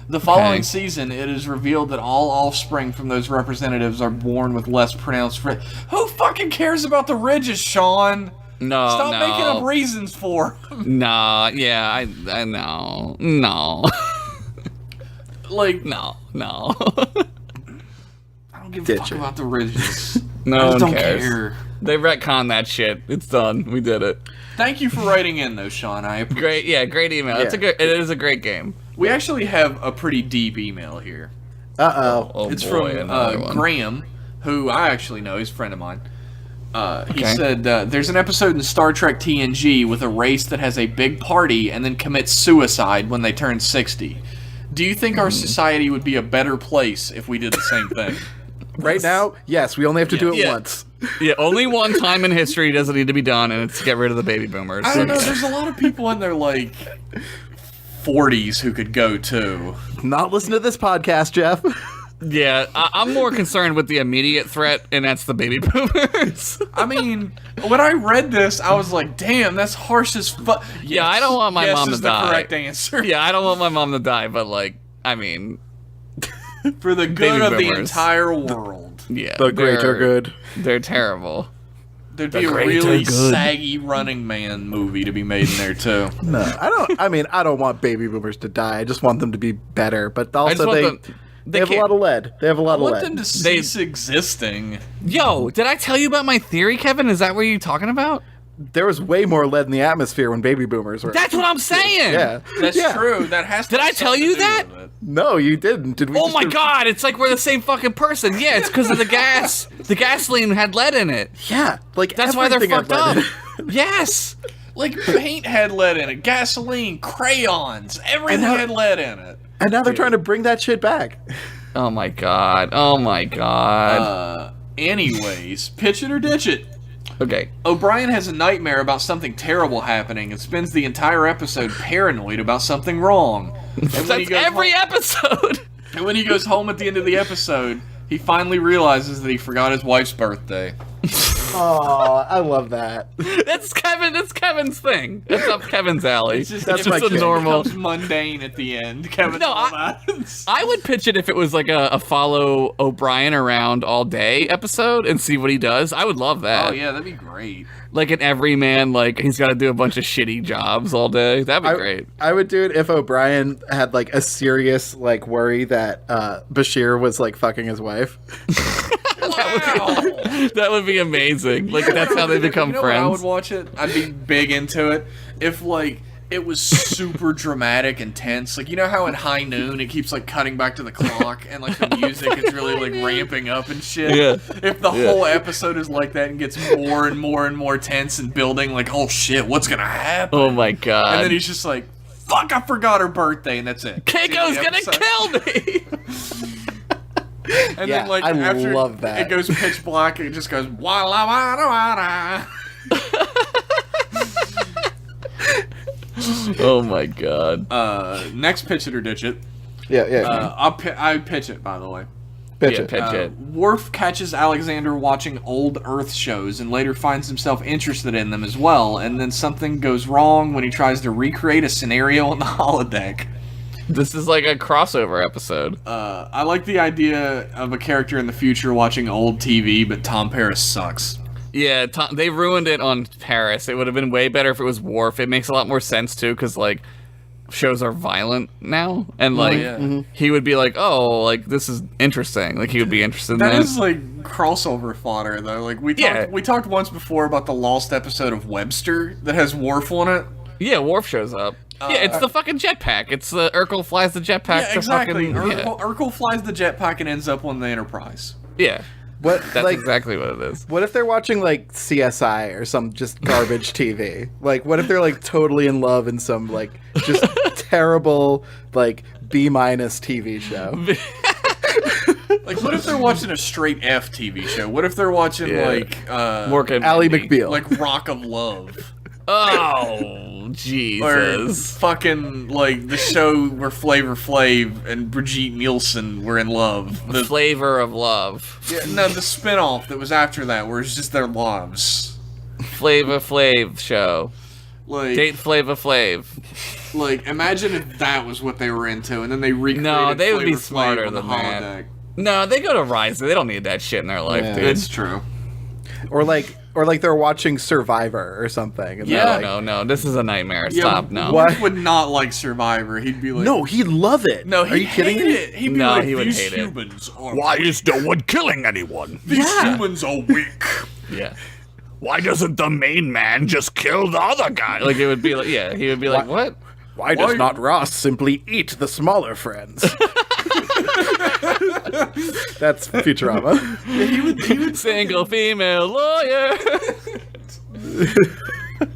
The following Okay. season, it is revealed that all offspring from those representatives are born with less pronounced ridges. Who fucking cares about the ridges, Sean? No, Stop no. making up reasons for 'em. Nah, yeah, I know. No. Like, no. I don't give a Ditch fuck it. about the ridges. No I just one don't cares. care. They retconned that shit. It's done. We did it. Thank you for writing in, though, Sean. I appreciate Great email. Yeah. It is a great game. We actually have a pretty deep email here. It's from Graham, who I actually know. He's a friend of mine. He said, there's an episode in Star Trek TNG with a race that has a big party and then commits suicide when they turn 60. Do you think our society would be a better place if we did the same thing? Right now, yes, we only have to do it once. Yeah, only one time in history does it need to be done, and it's to get rid of the baby boomers. I don't know, there's a lot of people in their, 40s who could go, too. Not listen to this podcast, Jeff. Yeah, I'm more concerned with the immediate threat, and that's the baby boomers. I mean, when I read this, I was like, damn, that's harsh as fuck. Yeah, I don't want my mom to die. Yes is the correct answer. Yeah, I don't want my mom to die, but, for the good of the boomers. entire world. Yeah. The great are good. They're terrible. There'd be a really saggy Running Man movie to be made in there, too. No, I don't want baby boomers to die. I just want them to be better. But also, they have a lot of lead. They have a lot of lead. I want them to cease existing. Yo, did I tell you about my theory, Kevin? Is that what you're talking about? There was way more lead in the atmosphere when baby boomers were. That's what I'm saying. Yeah, That's true. That has. Did I tell you that? No, you didn't. Did we? Oh my god! It's like we're the same fucking person. Yeah, it's because of the gas. The gasoline had lead in it. Yeah, That's why they're everything had fucked up. lead in it. Yes. Like paint had lead in it, gasoline, crayons, everything had lead in it. And now they're trying to bring that shit back. Oh my god. Oh my god. Anyways, pitch it or ditch it. Okay. O'Brien has a nightmare about something terrible happening and spends the entire episode paranoid about something wrong. That's every episode. And when he goes home at the end of the episode, he finally realizes that he forgot his wife's birthday. Oh, I love that. That's Kevin's thing. That's up Kevin's alley. It's just, That's it my becomes kid. normal. Mundane at the end. Kevin. No, I would pitch it if it was like a follow O'Brien around all day episode and see what he does. I would love that. Oh yeah, that'd be great. Like an everyman, like he's got to do a bunch of shitty jobs all day. That'd be great. I would do it if O'Brien had like a serious like worry that Bashir was like fucking his wife. That would be amazing. Like that's how they become you know friends. I would watch it. I'd be big into it if like it was super dramatic and tense. Like you know how in High Noon it keeps like cutting back to the clock and like the music is really like ramping up and shit. Yeah. If the whole episode is like that and gets more and more and more tense and building, like oh shit, what's gonna happen? Oh my god! And then he's just like, "Fuck, I forgot her birthday," and that's it. Keiko's gonna kill me. And Yeah, then, like, I after love that. it goes pitch black, it just goes walla walla walla. Oh my god. Next, pitch it or ditch it. Yeah. I pitch it, by the way. Pitch Yeah, it. pitch it. Worf catches Alexander watching old Earth shows and later finds himself interested in them as well, and then something goes wrong when he tries to recreate a scenario on the holodeck. This is like a crossover episode. I like the idea of a character in the future watching old TV, but Tom Paris sucks. Yeah, they ruined it on Paris. It would have been way better if it was Worf. It makes a lot more sense too, because like shows are violent now, and like he would be like, "Oh, like this is interesting." Like he would be interested in that. That is like crossover fodder, though. Like we talked once before about the lost episode of Webster that has Worf on it. Yeah, Worf shows up. Yeah, it's the fucking jetpack. It's the Urkel flies the jetpack. Yeah, exactly. Fucking, Urkel flies the jetpack and ends up on the Enterprise. Yeah. That's exactly what it is. What if they're watching like CSI or some just garbage TV? Like, what if they're like totally in love in some like just terrible like B- TV show? Like, what if they're watching a straight F TV show? What if they're watching like Morgan Ally Mindy. McBeal, like Rock of Love? Oh, Jesus. Or fucking, like, the show where Flavor Flav and Brigitte Nielsen were in love. The Flavor of Love. Yeah, no, the spinoff that was after that, where it's just their loves. Flavor Flav show. Like, Date Flavor Flav. Like, imagine if that was what they were into, and then they recreated No, they would be Flavor Flav smarter on the than that. holodeck. No, they go to Rise. They don't need that shit in their life, dude. It's true. Or like they're watching Survivor or something. And Yeah. No. This is a nightmare. Stop. No. What? Wolf would not like Survivor. He'd be like, No, he'd love it. no, Are you kidding me? it. He'd be No, like, he would these hate it. humans are Why is no one killing anyone? These humans are weak. Yeah. why doesn't the main man just kill the other guy? Like, it would be like, yeah, he would be like, what? Why does not Ross simply eat the smaller friends? That's Futurama. He would Single female lawyer.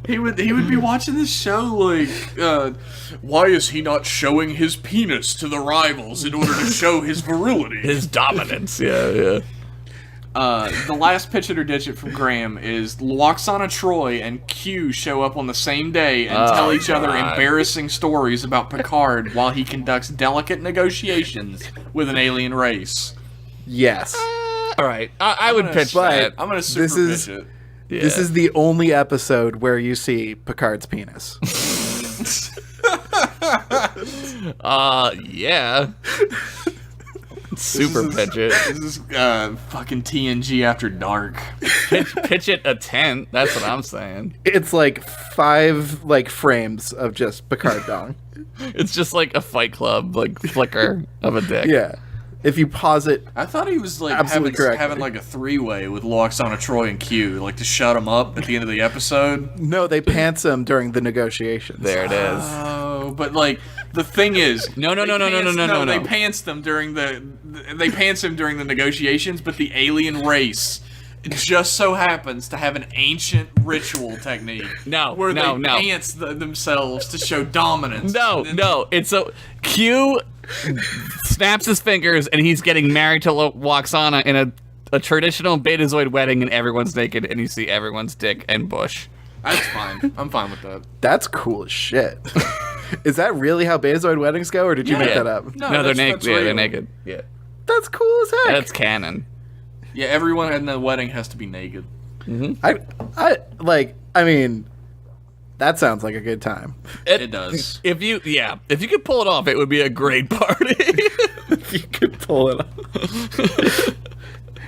He would be watching this show like, why is he not showing his penis to the rivals in order to show his virility? His dominance. Yeah. The last pitch it or ditch it from Graham is Loxana Troy and Q show up on the same day and tell each other embarrassing stories about Picard while he conducts delicate negotiations with an alien race. Yes. All right, I would pitch that. I'm gonna super pitch it. Yeah. This is the only episode where you see Picard's penis. Yeah. Super pitch it. This is fucking TNG After Dark. Pitch it a tent. That's what I'm saying. It's like 5 frames of just Picard dong. It's just like a Fight Club flicker of a dick. Yeah. If you pause it, I thought he was like Absolutely having like a 3-way with Loxana Troy and Q, like to shut him up at the end of the episode. no, they pants him during the negotiations. There it is. Oh, but like the thing is, No. They pants them during they pants him during the negotiations, but the alien race just so happens to have an ancient ritual technique. Where they pants themselves to show dominance. No. It's a Q snaps his fingers and he's getting married to Loxana in a traditional Betazoid wedding, and everyone's naked and you see everyone's dick and bush. That's fine. I'm fine with that. That's cool as shit. Is that really how Betazoid weddings go, or did you make that up? No, they're naked. Yeah, they're naked. Yeah. That's cool as heck. That's canon. Yeah, everyone in the wedding has to be naked. Mm-hmm. I mean, that sounds like a good time. It does. If you could pull it off, it would be a great party. If you could pull it off.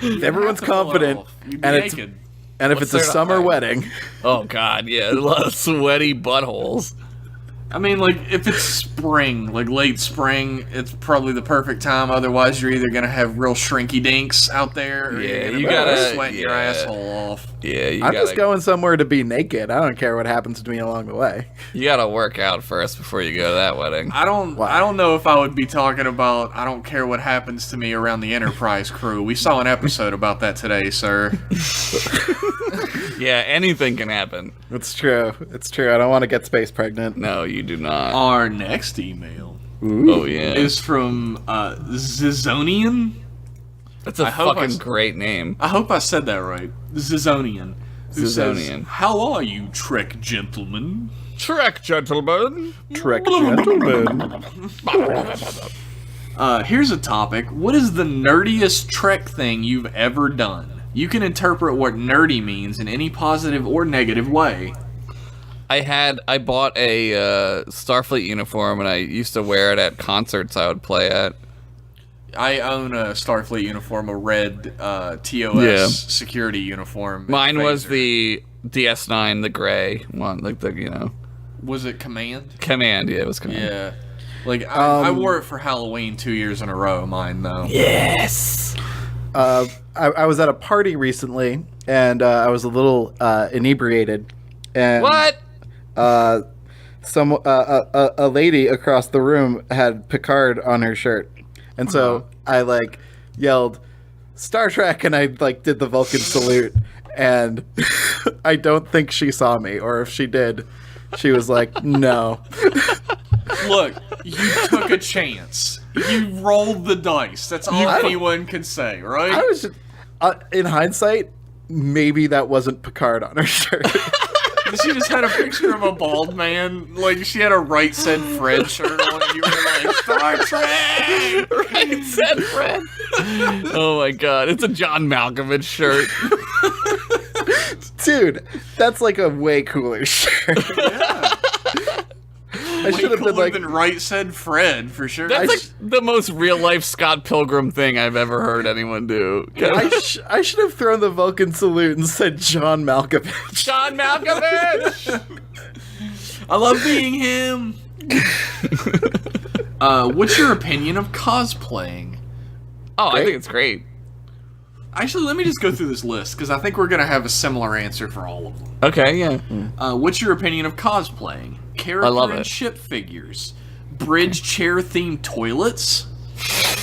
If everyone's confident, and if it's a summer wedding. Oh God, yeah, a lot of sweaty buttholes. I mean, like, if it's spring, like late spring, it's probably the perfect time. Otherwise, you're either gonna have real shrinky dinks out there, or you're gonna be sweating your asshole off. Yeah, I'm just going somewhere to be naked. I don't care what happens to me along the way. You gotta work out first before you go to that wedding. I don't know if I would be talking about I don't care what happens to me around the Enterprise crew. We saw an episode about that today, sir. Yeah, anything can happen. It's true. It's true. I don't want to get space pregnant. No, you do not. Our next email is from Zizonian. That's a fucking great name. I hope I said that right. Zizonian. Zizonian. Says, how are you, Trek gentlemen? Trek gentlemen. Trek gentlemen. Here's a topic. What is the nerdiest Trek thing you've ever done? You can interpret what nerdy means in any positive or negative way. I bought a Starfleet uniform, and I used to wear it at concerts I would play at. I own a Starfleet uniform, a red TOS security uniform. Mine was the DS9, the gray one, like the. Was it Command? Command, yeah, it was Command. Yeah. Like, I wore it for Halloween 2 years in a row, mine, though. Yes! I was at a party recently, and I was a little inebriated. And what? A lady across the room had Picard on her shirt, and so I yelled Star Trek, and I did the Vulcan salute, and I don't think she saw me, or if she did, she was like, no. Look, you took a chance. You rolled the dice. That's all anyone can say, right? I was just, in hindsight, maybe that wasn't Picard on her shirt. She just had a picture of a bald man. Like, she had a Right Said Fred shirt on, and you were like, Star Trek! Right Said Fred! Oh my god, it's a John Malkovich shirt. Dude, that's like a way cooler shirt. Yeah. I should have been like than Right Said Fred, for sure. That's the most real-life Scott Pilgrim thing I've ever heard anyone do. I should have thrown the Vulcan salute and said John Malkovich. John Malkovich! I love being him. What's your opinion of cosplaying? Oh, great. I think it's great. Actually, let me just go through this list, because I think we're going to have a similar answer for all of them. Okay, yeah. What's your opinion of cosplaying? Character I love and it. ship figures? Bridge chair-themed toilets?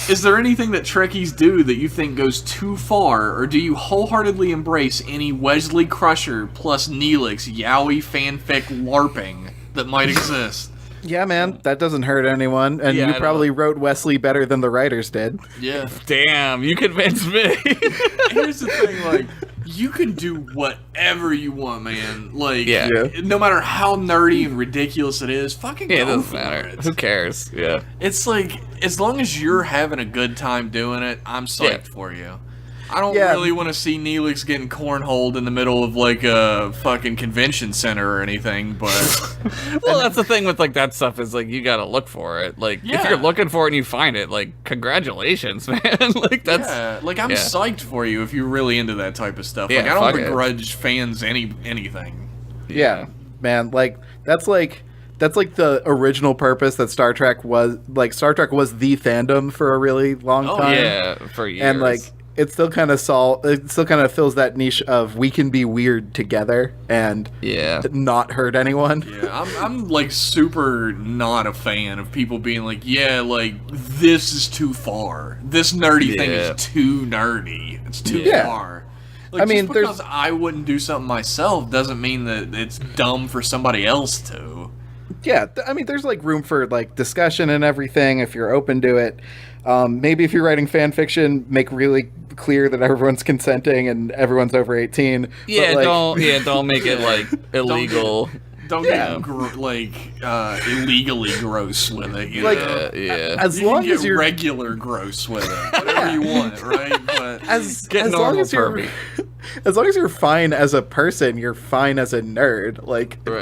Is there anything that Trekkies do that you think goes too far, or do you wholeheartedly embrace any Wesley Crusher plus Neelix yaoi fanfic LARPing that might exist? Yeah, man, that doesn't hurt anyone, and Yeah, you I probably wrote Wesley better than the writers did. Yeah. Damn, you convinced me. Here's the thing, like, you can do whatever you want, man. Like, Yeah. no matter how nerdy and ridiculous it is, fucking Yeah, it go doesn't for matter. it. Who cares? Yeah. It's like, as long as you're having a good time doing it, I'm psyched Yeah. for you. I don't Yeah. really want to see Neelix getting cornholed in the middle of, like, a fucking convention center or anything, but... Well, that's the thing with, like, that stuff is, like, you gotta look for it. Like, if Yeah. you're looking for it and you find it, like, congratulations, man. Like, that's... yeah, like, I'm yeah. psyched for you if you're really into that type of stuff. Yeah, Like, I don't fuck it. begrudge fans anything. Yeah, man, like that's like the original purpose that Star Trek was. Like Star Trek was the fandom for a really long Oh, time. Yeah, for years. And like it still kind of fills that niche of we can be weird together and Yeah. not hurt anyone. Yeah, I'm like super not a fan of people being like, yeah, like this is too far. This nerdy thing Yeah. is too nerdy. It's too Yeah. far. Like, I mean, just there's- because I wouldn't do something myself doesn't mean that it's dumb for somebody else to. Yeah, I mean, there's like room for like discussion and everything if you're open to it. Maybe if you're writing fan fiction, make really clear that everyone's consenting and everyone's over 18. Yeah, but, like, don't make it, like, illegal. Don't Yeah. get illegally gross with it. You Like, know? Yeah. as You long can get as you're regular gross with it, whatever you want, right? But as Get long normal as you're pervy. as long as you're fine as a person, you're fine as a nerd. Like it Right.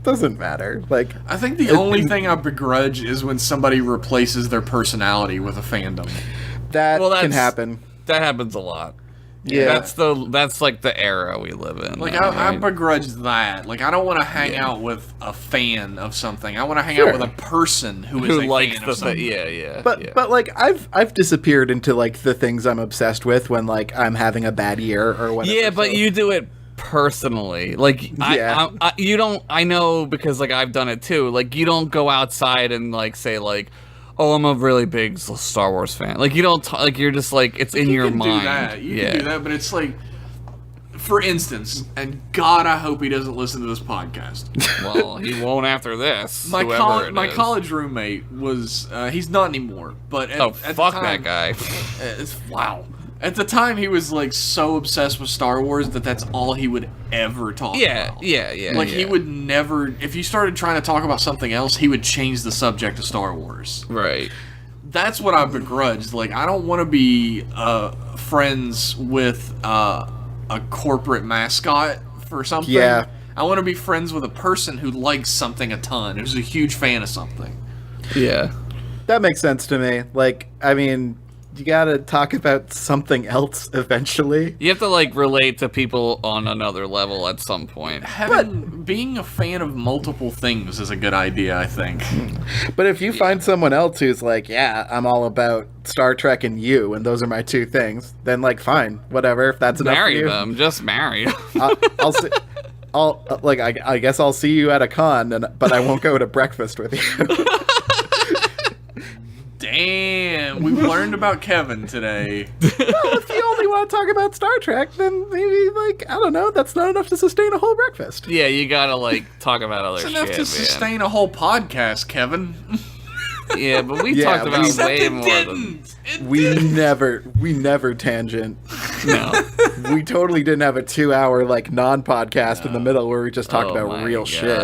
doesn't matter. Like I think the only thing I begrudge is when somebody replaces their personality with a fandom. that Well, can that's- happen. That happens a lot. Yeah. That's like the era we live in. Like, though, I right? begrudge that. Like, I don't want to hang Yeah. out with a fan of something. I want to hang Sure. out with a person who is Who a likes fan the of something. thing? Yeah. But like I've disappeared into like the things I'm obsessed with when like I'm having a bad year or whatever. yeah, but so- you do it personally. Like, Yeah. you don't. I know because like I've done it too. Like, you don't go outside and like say like, "Oh, I'm a really big Star Wars fan." Like, you don't. Like, you're just like it's in your can mind. do that. You yeah. can do that, but it's like, for instance, and God, I hope he doesn't listen to this podcast. Well, he won't after this. My whoever it my is. college roommate was he's not anymore, but at, Oh, at the fuck time- that guy. It's, wow. At the time, he was like so obsessed with Star Wars that that's all he would ever talk about. Yeah. Like he would never. If you started trying to talk about something else, he would change the subject to Star Wars. Right. That's what I begrudged. Like, I don't want to be friends with a corporate mascot for something. Yeah. I want to be friends with a person who likes something a ton, who's a huge fan of something. Yeah. that makes sense to me. Like I mean, you gotta talk about something else eventually. You have to like relate to people on another level at some point. Being a fan of multiple things is a good idea, I think. But if you find someone else who's like, yeah, I'm all about Star Trek and you, and those are my two things, then like, fine, whatever. If that's enough Marry for you, them. Just marry. I'll see. I guess I'll see you at a con, but I won't go to breakfast with you. Damn, we've learned about Kevin today. If you only want to talk about Star Trek, then maybe like I don't know, that's not enough to sustain a whole breakfast. Yeah, you gotta like talk about other It's shit, enough to man. sustain a whole podcast, Kevin. Yeah, but we Yeah, talked about Except way it more didn't. It We didn't. never tangent. than no. We totally didn't have a 2-hour like non-podcast in the middle where we just talked Oh about my real God. shit.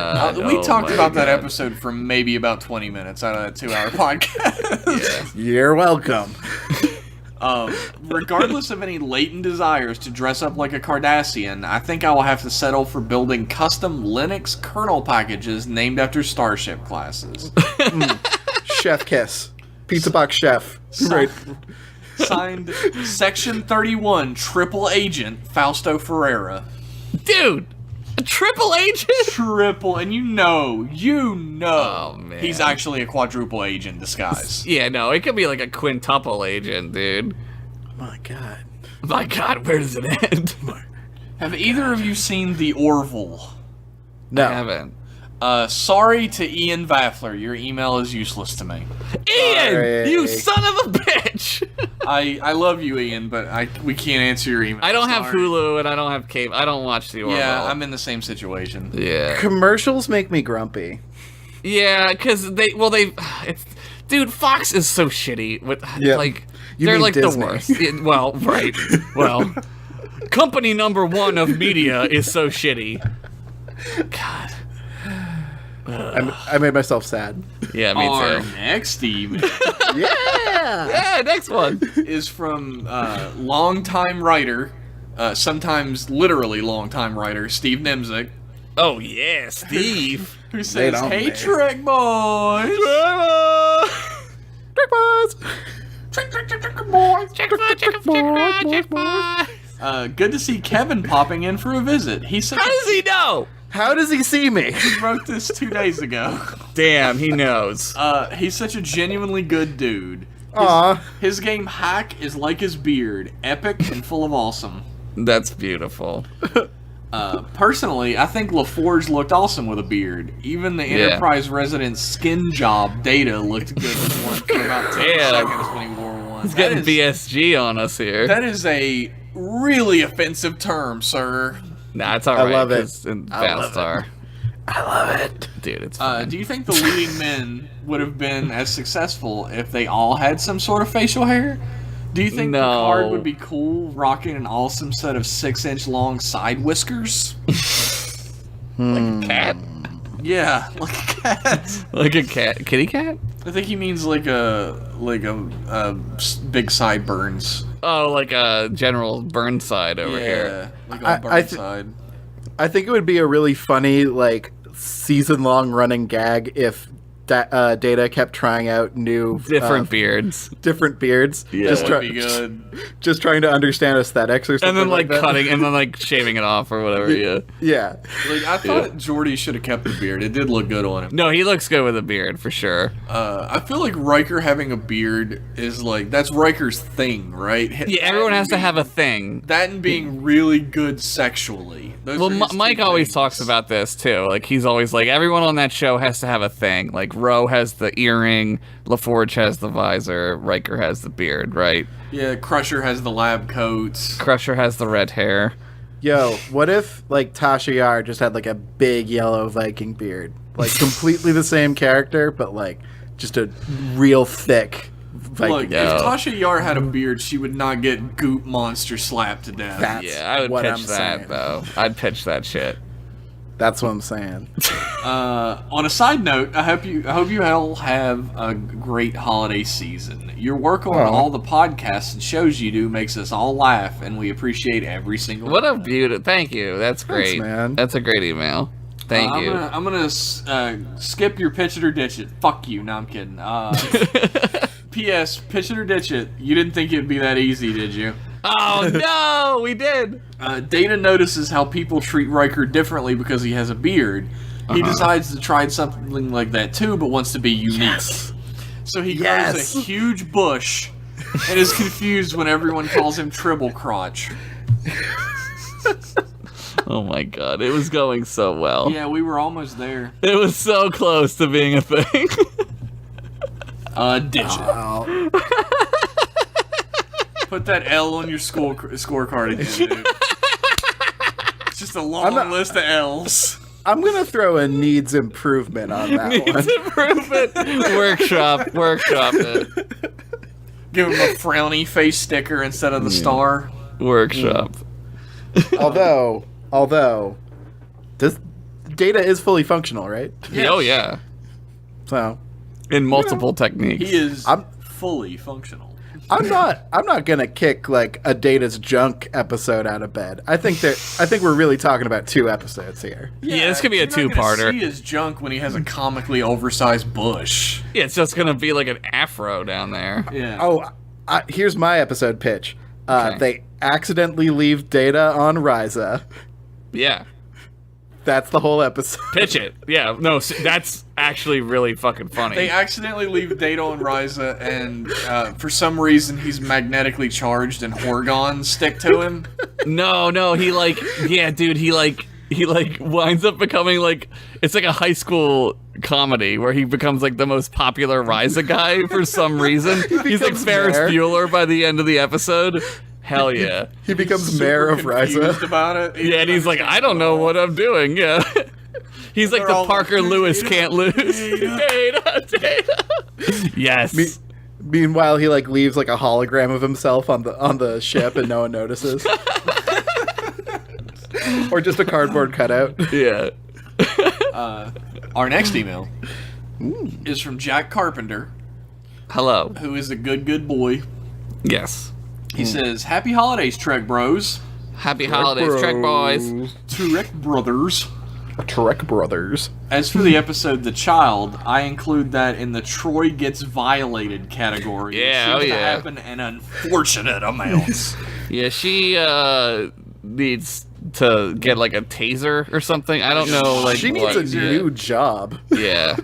We Oh talked my about that God. episode for maybe about 20 minutes out of that 2-hour podcast. You're welcome. Regardless of any latent desires to dress up like a Cardassian, I think I will have to settle for building custom Linux kernel packages named after starship classes. Chef kiss. Pizza box chef. Right. Signed Section 31 Triple Agent Fausto Ferreira. Dude, a triple agent? Triple, and you know, Oh, man. he's actually a quadruple agent disguise. Yeah, no, it could be like a quintuple agent, dude. My God. My God, where does it end? Have either of you seen The Orville? No. I haven't. Sorry to Ian Vaffler. Your email is useless to me. Ian, Sorry. you son of a bitch! I love you, Ian, but we can't answer your email. I don't have Sorry. Hulu and I don't have cable. I don't watch the Orville. Yeah, I'm in the same situation. Yeah. Commercials make me grumpy. Yeah, because dude, Fox is so shitty. With Yeah. like, You they're mean like Disney. the worst. Well, right. Well, company number one of media is so shitty. God. I made myself sad. Yeah, me Our too. next email Yeah. Yeah, next one. is from longtime writer, sometimes literally longtime writer, Steve Nimzik, Oh yeah, Steve. who says, on "Hey, me. Trek boys, Trick Boys. good to see Kevin popping in for a visit. He How does he know? How does he see me? wrote this 2 days ago. Damn, he knows. He's such a genuinely good dude. Aw. His game Haque is like his beard, epic and full of awesome. That's beautiful. Personally, I think LaForge looked awesome with a beard. Even the Yeah. Enterprise resident skin job Data looked good with one for about 10 Yeah. seconds when he wore one. He's getting BSG on us here. That is a really offensive term, sir. Nah, it's alright. love it. 'cause in I love Battlestar. I love it. Dude, it's fine. Do you think the leading men would have been as successful if they all had some sort of facial hair? Do you think No. Picard would be cool rocking an awesome set of 6-inch long side whiskers? Like a cat? Yeah, like a cat. Like a cat? Kitty cat? I think he means like a big sideburns. Oh, like a General Burnside over here. like I- a I burn thi- side. I think it would be a really funny, like, season-long running gag if Data kept trying out new Different beards. different beards. Yeah. just, That would be good. just trying to understand aesthetics or something. And then like that. cutting and then like shaving it off or whatever, yeah. Yeah. Like I thought Geordi should have kept the beard. It did look good on him. No, he looks good with a beard for sure. I feel like Riker having a beard is like that's Riker's thing, right? Yeah, everyone has to have a thing. that and being really good sexually. Those Well, are his Mike two always things. talks about this too. Like he's always like everyone on that show has to have a thing. Like Ro has the earring, LaForge has the visor, Riker has the beard, right? Yeah, Crusher has the lab coats. Crusher has the red hair. Yo, what if, like, Tasha Yar just had, like, a big yellow Viking beard? Like, completely the same character, but, like, just a real thick Viking Look, Yeah. if Tasha Yar had a beard, she would not get Goop Monster slapped to death. That's Yeah, I would what pitch I'm that saying. though. I'd pitch that shit. That's what I'm saying. On a side note, I hope you all have a great holiday season. Your work on all the podcasts and shows you do makes us all laugh, and we appreciate every single. What a beauty! Thank you. That's great, man. That's a great email. Thank you. I'm gonna skip your pitch it or ditch it. Fuck you. No, I'm kidding. P.S. Pitch it or ditch it. You didn't think it'd be that easy, did you? Oh no, we did. Data notices how people treat Riker differentently because he has a beard. He decides to try something like that too, but wants to be unique. So he grows a huge bush and is confused when everyone calls him Tribble Crotch. Oh my god, it was going so well. Yeah, we were almost there. It was so close to being a thing. Ditch it. Put that L on your scorecard again, dude. It's just a long list of L's. I'm gonna throw a needs improvement on that one. Needs improvement. Workshop it. Give him a frowny face sticker instead of the star. Workshop. Although, this Data is fully functional, right? Oh yeah, So in multiple techniques. He is I'm- fully functional. I'm not gonna kick like a Data's junk episode out of bed. I think we're really talking about 2 episodes here. Yeah, this could be a you're not gonna two-parter. See his junk when he has a comically oversized bush. Yeah, it's just gonna be like an afro down there. Yeah. Oh, here's my episode pitch. Okay. They accidentally leave Data on Ryza. Yeah. That's the whole episode. Pitch it. Yeah, no, that's actually really fucking funny. They accidentally leave Dado and Ryza, and for some reason he's magnetically charged, and Horgons stick to him. No, he winds up becoming like, it's like a high school comedy where he becomes like the most popular Ryza guy for some reason. He's like Ferris Bueller by the end of the episode. Hell yeah. He becomes mayor of Ryza. About it. Yeah, and he's like, I don't know what I'm doing. Yeah. He's like the Parker Lewis can't lose. Data. Yes. Meanwhile, he like leaves like a hologram of himself on the ship, and no one notices. Or just a cardboard cutout. Yeah. Our next email is from Jack Carpenter. Hello. Who is a good boy. Yes. He says, "Happy holidays, Trek Bros." Happy holidays, Trek boys. Trek Brothers. Trek Brothers. As for the episode The Child, I include that in the Troy gets violated category. Yeah, it seems to happen in unfortunate amounts. Yeah, she needs to get like a taser or something. I don't know. Like she needs a new job. Yeah.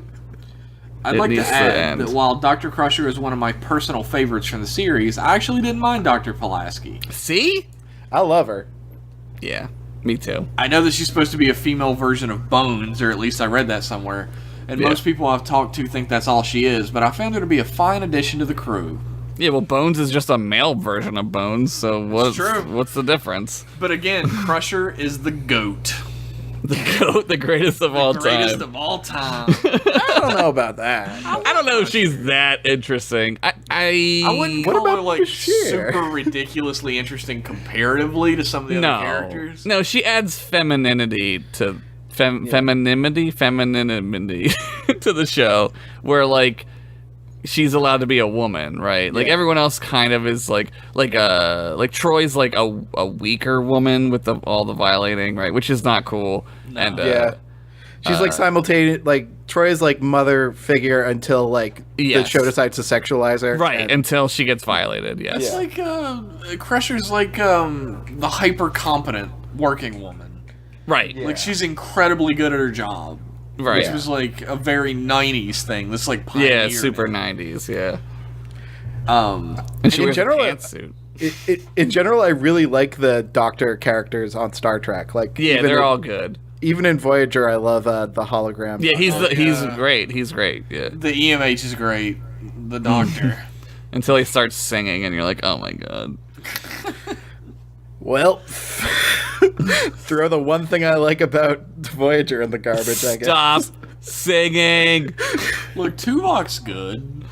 I'd like to add that while Dr. Crusher is one of my personal favorites from the series, I actually didn't mind Dr. Pulaski. See? I love her. Yeah, me too. I know that she's supposed to be a female version of Bones, or at least I read that somewhere. And most people I've talked to think that's all she is, but I found her to be a fine addition to the crew. Yeah, well, Bones is just a male version of Bones, so what's the difference? But again, Crusher is the GOAT. The GOAT, the greatest of all time. The greatest of all time. I don't know about that. I don't know if she's that interesting. I wouldn't call her like Bashir? super ridiculously interesting comparatively to some of the other characters. No, she adds femininity to femininity to the show, where like she's allowed to be a woman, right? Like everyone else kind of is like Troy's like a weaker woman with all the violating, right? Which is not cool. No. And she's like simultaneous, like Troy's like mother figure until like the show decides to sexualize her, right? Until she gets violated. Yes. It's like Crusher's like the hyper competent working woman, right? Like she's incredibly good at her job. Right. Which was like a very 90s thing. This like pioneer. Yeah, super 90s, yeah. And she wears a pantsuit. In general, I really like the Doctor characters on Star Trek. Like, they're all good. Even in Voyager, I love the hologram. Yeah, he's great. He's great. Yeah. The EMH is great. The Doctor. Until he starts singing, and you're like, oh my god. Well, throw the one thing I like about Voyager in the garbage, I guess. Stop singing. Look, Tuvok's good.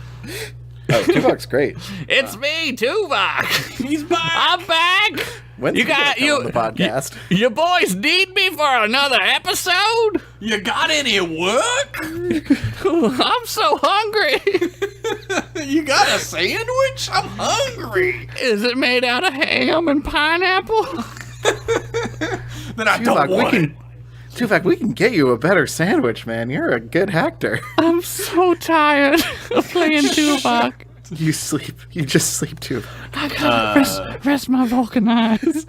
Oh, Tuvok's great. It's me, Tuvok. He's back. I'm back. When's you he gonna got come on the podcast. You boys need me for another episode? You got any work? I'm so hungry. You got a sandwich? I'm hungry. Is it made out of ham and pineapple? Then I don't want it. Tuvok, we can get you a better sandwich, man. You're a good actor. I'm so tired of playing Tuvok. You just sleep too. I gotta rest my Vulcan eyes.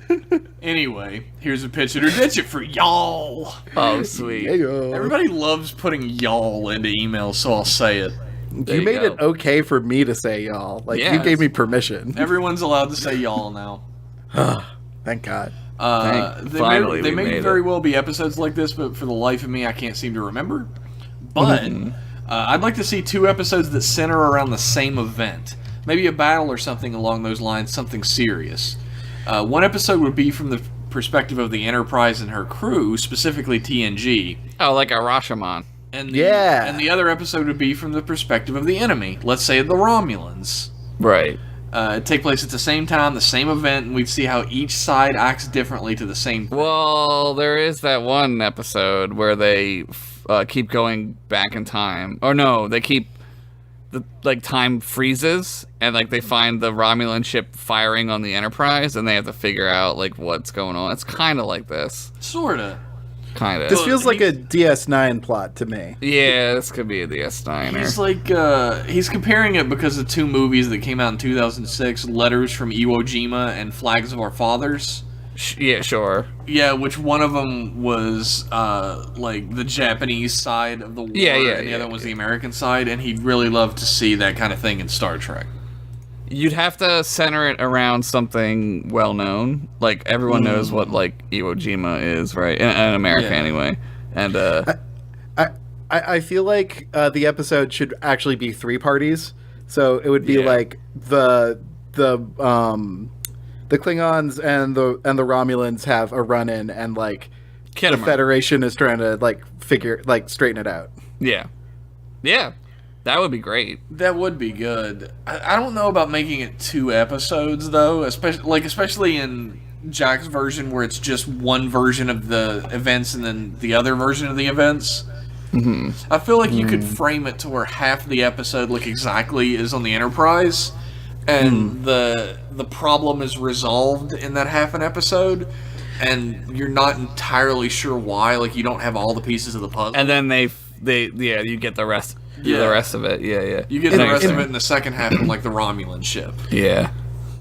Anyway, here's a pitch it or ditch it for y'all. Oh, sweet. Everybody loves putting y'all into emails, so I'll say it. You made it okay for me to say y'all. Like, you gave me permission. Everyone's allowed to say y'all now. Thank God. They may very well be episodes like this, but for the life of me, I can't seem to remember. But I'd like to see 2 episodes that center around the same event. Maybe a battle or something along those lines, something serious. One episode would be from the perspective of the Enterprise and her crew, specifically TNG. Oh, like a Rashomon. And the other episode would be from the perspective of the enemy. Let's say the Romulans. Right. Take place at the same time, the same event, and we'd see how each side acts differently to the same thing. Well, there is that one episode where they keep going back in time. Or no, they keep time freezes, and they find the Romulan ship firing on the Enterprise, and they have to figure out what's going on. It's kind of like this. Sorta. Kind of. This feels like a DS9 plot to me. Yeah, this could be a DS9. He's comparing it because of 2 movies that came out in 2006, Letters from Iwo Jima and Flags of Our Fathers. Yeah, sure. Yeah, which one of them was like the Japanese side of the war, and the other one was the American side, and he'd really love to see that kind of thing in Star Trek. You'd have to center it around something well known. Like everyone knows what like Iwo Jima is, right? In America, anyway. And I feel like the episode should actually be 3 parties. So it would be like the Klingons and the Romulans have a run in, and like the Federation is trying to like straighten it out. Yeah. That would be great. That would be good. I don't know about making it 2 episodes though, especially in Jack's version where it's just one version of the events and then the other version of the events. I feel like you could frame it to where half the episode exactly is on the Enterprise, and the problem is resolved in that half an episode, and you're not entirely sure why. Like you don't have all the pieces of the puzzle, and then you get the rest. The rest of it, You get the rest of it in the second half of the Romulan ship. Yeah.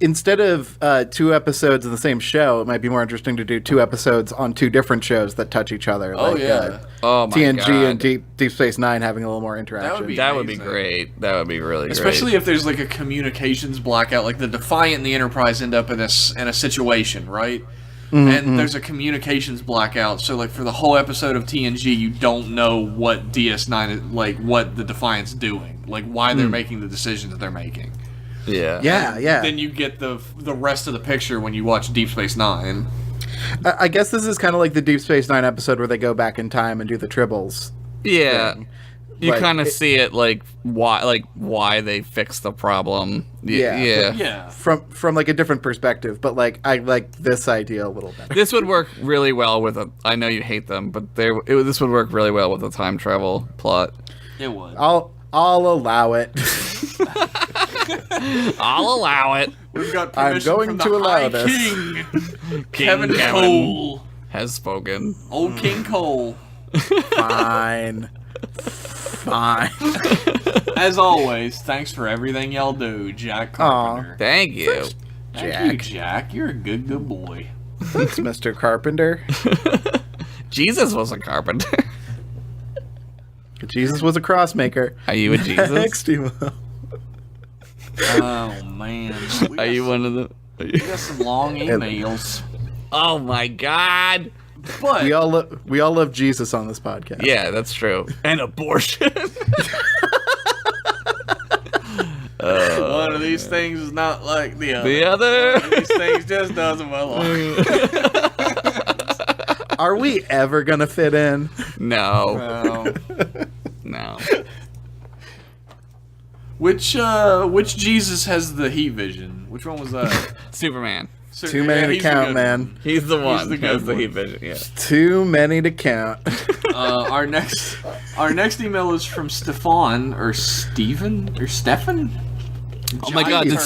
Instead of 2 episodes in the same show, it might be more interesting to do 2 episodes on 2 different shows that touch each other. Oh, TNG and Deep Space Nine having a little more interaction. That would be great. That would be really great. Especially if there's a communications blackout, like the Defiant and the Enterprise end up in a situation, right? And there's a communications blackout, so for the whole episode of TNG, you don't know what DS9 what the Defiant's doing, why they're making the decisions that they're making. Yeah. Then you get the rest of the picture when you watch Deep Space Nine. I guess this is kind of like the Deep Space Nine episode where they go back in time and do the Tribbles. Yeah. Thing. You kind of see it why they fixed the problem. Yeah. From a different perspective, but I like this idea a little bit. This would work really well with I know you hate them, but this would work really well with a time travel plot. It would. I'll allow it. I'll allow it. We've got permission I'm going from the to allow High this. King. Kevin Cole has spoken. Old King Cole. Fine. As always, thanks for everything y'all do, Jack Carpenter. Thank you. Thank you, Jack. You're a good boy. Thanks, Mr. Carpenter. Jesus was a carpenter. Jesus was a crossmaker. Are you a Jesus? Next email. Oh, man. Are you one of them? We got some long emails. Oh, my God. But we all love Jesus on this podcast. Yeah, that's true. And abortion. One of these things is not like the other. The other. One of these things just doesn't belong. Are we ever gonna fit in? No. Which Jesus has the heat vision? Which one was that? Superman. Too many to count, man. He's the one who has the heat vision. Yeah. Too many to count. Our next email is from Stefan or Stephen or Stefan. Oh my God! Did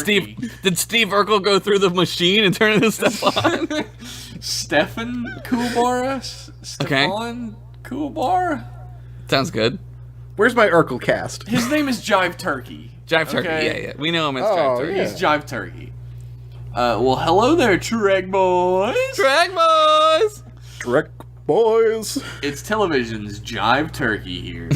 Steve Urkel go through the machine and turn into Stefan? Stefan Kuhlbar? Stefan Kuhlbar? Sounds good. Where's my Urkel cast? His name is Jive Turkey. Jive Turkey. Yeah. We know him as Jive Turkey. Yeah. He's Jive Turkey. Well, hello there, Trek boys. Trek boys. Trek boys. It's television's Jive Turkey here.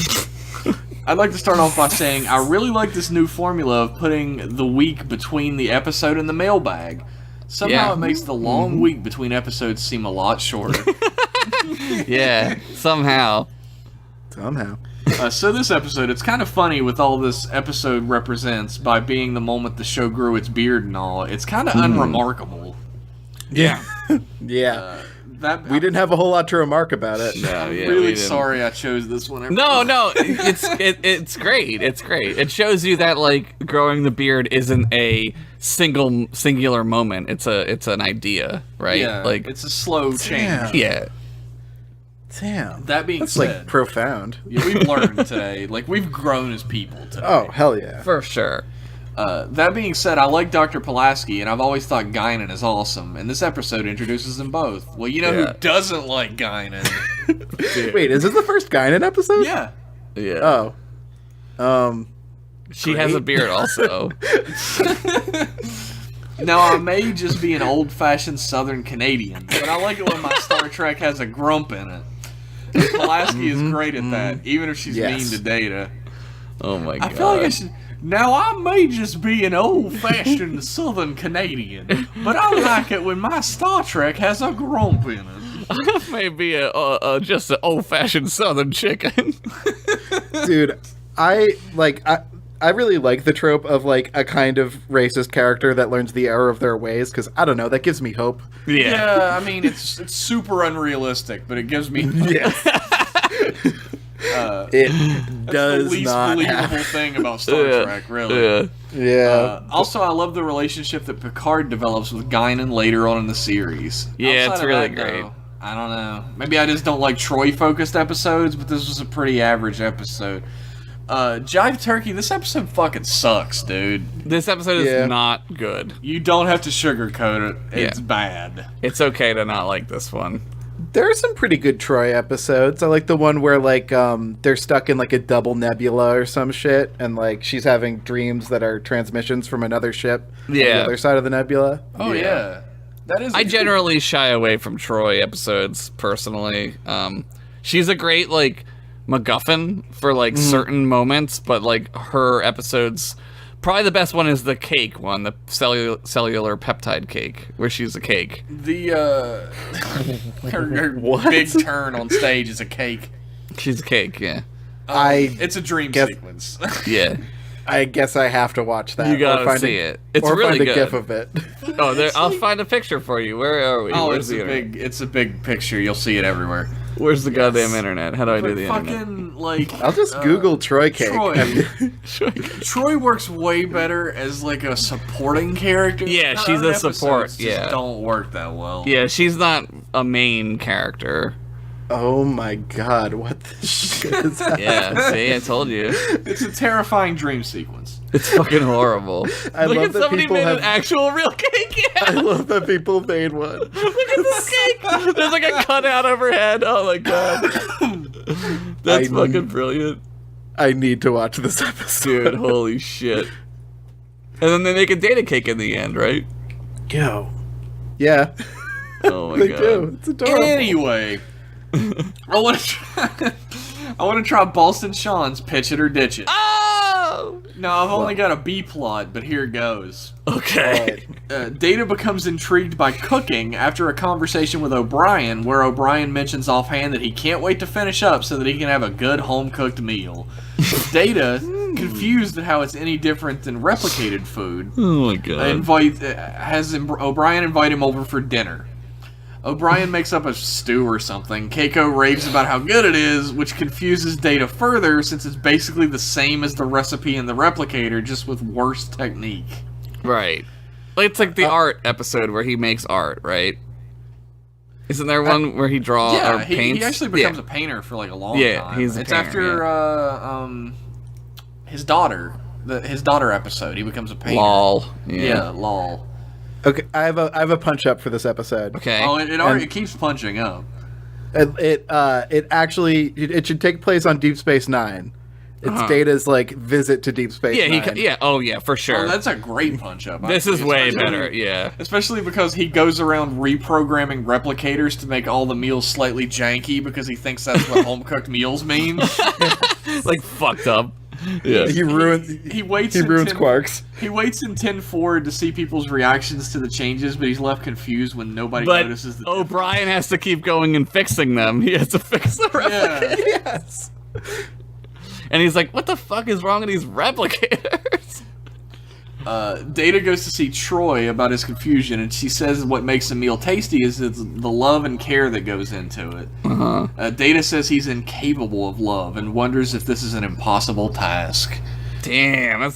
I'd like to start off by saying I really like this new formula of putting the week between the episode and the mailbag. Somehow it makes the long week between episodes seem a lot shorter. Yeah, somehow. So this episode, it's kind of funny with all this episode represents by being the moment the show grew its beard and all. It's kind of unremarkable. Yeah. We didn't have a whole lot to remark about it. No, I'm really sorry I chose this one. No, it's great. It's great. It shows you that growing the beard isn't a singular moment. It's an idea, right? Yeah, it's a slow change. Yeah. Damn. That being That's said, profound. Yeah, we've learned today. We've grown as people today. Oh, hell yeah. For sure. That being said, I like Dr. Pulaski, and I've always thought Guinan is awesome, and this episode introduces them both. Well, you know who doesn't like Guinan? Wait, is this the first Guinan episode? Yeah. Oh. She has a beard also. Now, I may just be an old-fashioned Southern Canadian, but I like it when my Star Trek has a grump in it. Pulaski is great at that, even if she's mean to Data. Oh my god. I feel like I should... Now, I may just be an old-fashioned Southern Canadian, but I like it when my Star Trek has a grump in it. I may be just an old-fashioned Southern chicken. Dude, I really like the trope of like a kind of racist character that learns the error of their ways, because I don't know, that gives me hope. Yeah, I mean it's super unrealistic, but it gives me it does the least not believable thing about Star Trek, really. Also, I love the relationship that Picard develops with Guinan later on in the series. Yeah, Outside it's of really that, great. though, I don't know. Maybe I just don't like Troy-focused episodes, but this was a pretty average episode. Jive Turkey, this episode fucking sucks, dude. This episode is not good. You don't have to sugarcoat it. It's bad. It's okay to not like this one. There are some pretty good Troy episodes. I like the one where like they're stuck in like a double nebula or some shit, and like she's having dreams that are transmissions from another ship on the other side of the nebula. Oh yeah. That is. I generally shy away from Troy episodes personally. She's a great like MacGuffin for like certain moments, but like her episodes, probably the best one is the cake one, the cellular peptide cake, where she's a cake. The her big turn on stage is a cake. She's a cake, yeah. It's a dream sequence. Yeah. I guess I have to watch that. You gotta see it. It's or really find a good. GIF of it. Oh, I'll find a picture for you. Where are we? Oh, it's a big picture. You'll see it everywhere. Where's the goddamn internet? How do I do the internet? Fucking like. I'll just Google Troy cake. Troy works way better as like a supporting character. Yeah, she's a support. Just don't work that well. Yeah, she's not a main character. Oh my god, what the shit is that? Yeah, see, I told you. It's a terrifying dream sequence. It's fucking horrible. I Look love at that somebody people made have... an actual real cake. Yeah. I love that people made one. Look at this cake. There's like a cutout of her head. Oh my god. That's fucking brilliant. I need to watch this episode. Dude, holy shit. And then they make a data cake in the end, right? Yo. Yeah. Oh my they god. do. It's adorable. Anyway. I want to try Boston Sean's Pitch It or Ditch It. Oh! No, I've only got a B plot, but here goes. Okay. Data becomes intrigued by cooking after a conversation with O'Brien, where O'Brien mentions offhand that he can't wait to finish up so that he can have a good home-cooked meal. Data, confused at how it's any different than replicated food, Oh my god. has O'Brien invite him over for dinner. O'Brien makes up a stew or something. Keiko raves about how good it is, which confuses Data further since it's basically the same as the recipe in the replicator, just with worse technique. Right. It's like the art episode where he makes art, right? Isn't there one where he draws or paints? He actually becomes a painter for like a long time. He's a it's painter, after his daughter, his daughter episode. He becomes a painter. Lol. Yeah, lol. Okay, I have a punch up for this episode. Okay. Oh, it keeps punching up. It actually should take place on Deep Space Nine. It's Data's like visit to Deep Space Nine. Oh yeah, for sure. Oh, that's a great punch up. This is way better. Yeah. Especially because he goes around reprogramming replicators to make all the meals slightly janky because he thinks that's what home cooked meals mean. Like fucked up. Yeah. He ruins Quarks. He waits in 10 forward to see people's reactions to the changes, but he's left confused when nobody notices the O'Brien has to keep going and fixing them. He has to fix the replicator. Yeah. Yes. And he's like, what the fuck is wrong with these replicators? Data goes to see Troy about his confusion, and she says what makes a meal tasty is the love and care that goes into it. Data says he's incapable of love and wonders if this is an impossible task. Damn,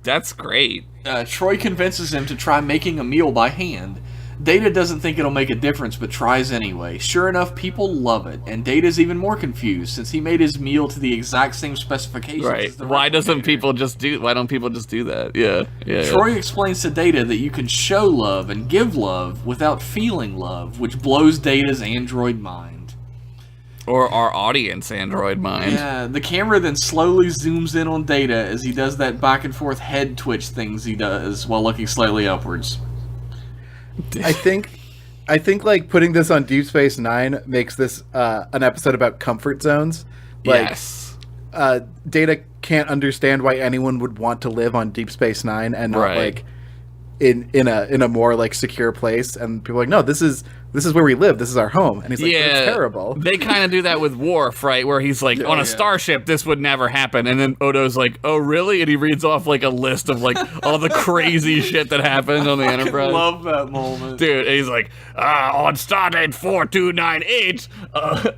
that's great. Troy convinces him to try making a meal by hand. Data doesn't think it'll make a difference, but tries anyway. Sure enough, people love it, and Data's even more confused since he made his meal to the exact same specifications. Right. As the Why don't replicator. people just do that? Yeah. Troy explains to Data that you can show love and give love without feeling love, which blows Data's android mind. Or our audience android mind. Yeah, the camera then slowly zooms in on Data as he does that back and forth head twitch things he does while looking slightly upwards. I think like putting this on Deep Space Nine makes this an episode about comfort zones. Like, yes. Data can't understand why anyone would want to live on Deep Space Nine and not Right. like in a more like secure place. And people are like, no, this is where we live. This is our home. And he's like, it's terrible. They kind of do that with Worf, right? Where he's like, on a starship, this would never happen. And then Odo's like, oh, really? And he reads off like a list of like all the crazy shit that happened on the Enterprise. I love that moment. Dude, and he's like, on Stardate 4298,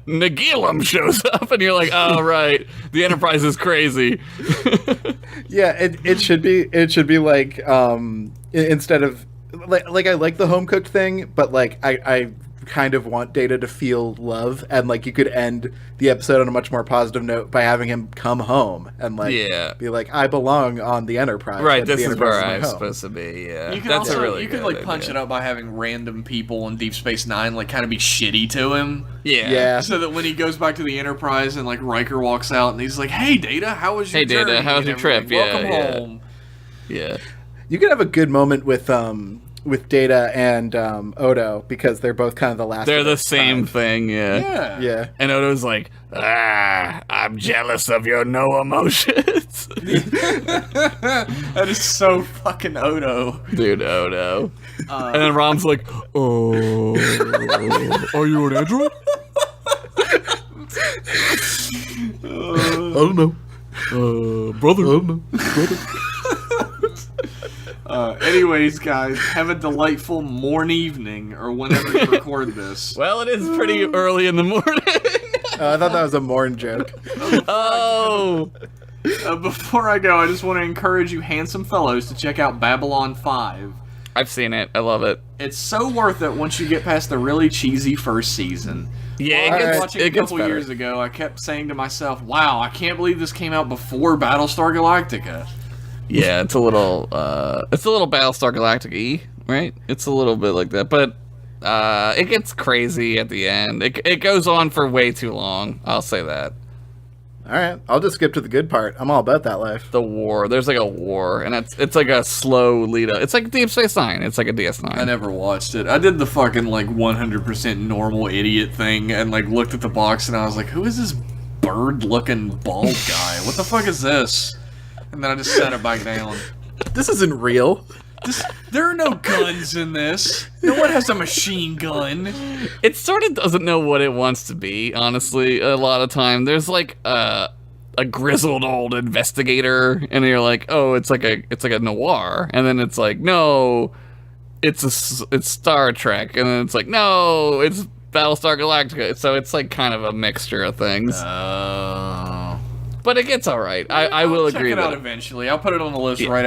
Nagilum shows up. And you're like, oh, right. The Enterprise is crazy. Yeah, it should be like instead of like I like the home cooked thing, but like I kind of want Data to feel love, and like you could end the episode on a much more positive note by having him come home and like be like, I belong on the Enterprise. Right, the this is Enterprise where my I'm home. supposed to be. Yeah, You could that's also, a really you could good like punch idea. it up by having random people on Deep Space Nine like kind of be shitty to him. Yeah. So that when he goes back to the Enterprise and like Riker walks out and he's like, "Hey Data, how was your Hey, Data, journey?" how was and your trip? everything? Yeah, Welcome yeah. home. Yeah. You could have a good moment with Data and Odo, because they're both kind of the last. They're of the their same kind. thing, Yeah. Yeah. And Odo's like, I'm jealous of your no emotions. That is so fucking Odo. Dude, Odo. And then Rom's like, oh, are you an android? I don't know. Brother. I don't know. Anyways, guys, have a delightful morn evening or whenever you record this. Well, it is pretty early in the morning. I thought that was a Morn joke. Oh. Before I go, I just want to encourage you handsome fellows to check out Babylon 5. I've seen it. I love it. It's so worth it once you get past the really cheesy first season. Yeah, I was it watching gets, a it gets couple better. years ago, I kept saying to myself, wow, I can't believe this came out before Battlestar Galactica. Yeah, it's a little Battlestar Galactica-y, right? It's a little bit like that, but it gets crazy at the end. It goes on for way too long. I'll say that. All right, I'll just skip to the good part. I'm all about that life. The war. There's like a war, and it's like a slow lead up. It's like Deep Space Nine. It's like a DS9. I never watched it. I did the fucking like 100% normal idiot thing and like looked at the box and I was like, who is this bird-looking bald guy? What the fuck is this? And then I just set it back down. This isn't real. There are no guns in this. No one has a machine gun. It sort of doesn't know what it wants to be, honestly. A lot of time, there's like a grizzled old investigator, and you're like, oh, it's like a noir, and then it's like, no, it's Star Trek, and then it's like, no, it's Battlestar Galactica. So it's like kind of a mixture of things. But it gets all right. I will agree. Check it out eventually. I'll put it on the list right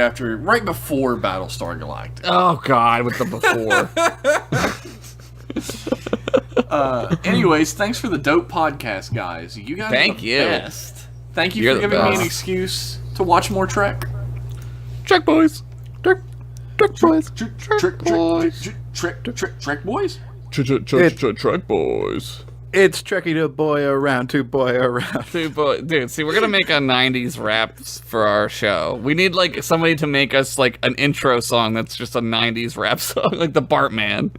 before Battlestar Galactica. Oh God, with the before. Anyways, thanks for the dope podcast, guys. You guys Thank are the you. best. Thank you You're for the giving me best. an excuse to watch more Trek. Trek boys. Trek boys. Trek boys. Trek boys. It's Trekkie to boy around, to boy around. Dude, see, we're gonna make a '90s rap for our show. We need like somebody to make us like an intro song that's just a '90s rap song, like the Bartman.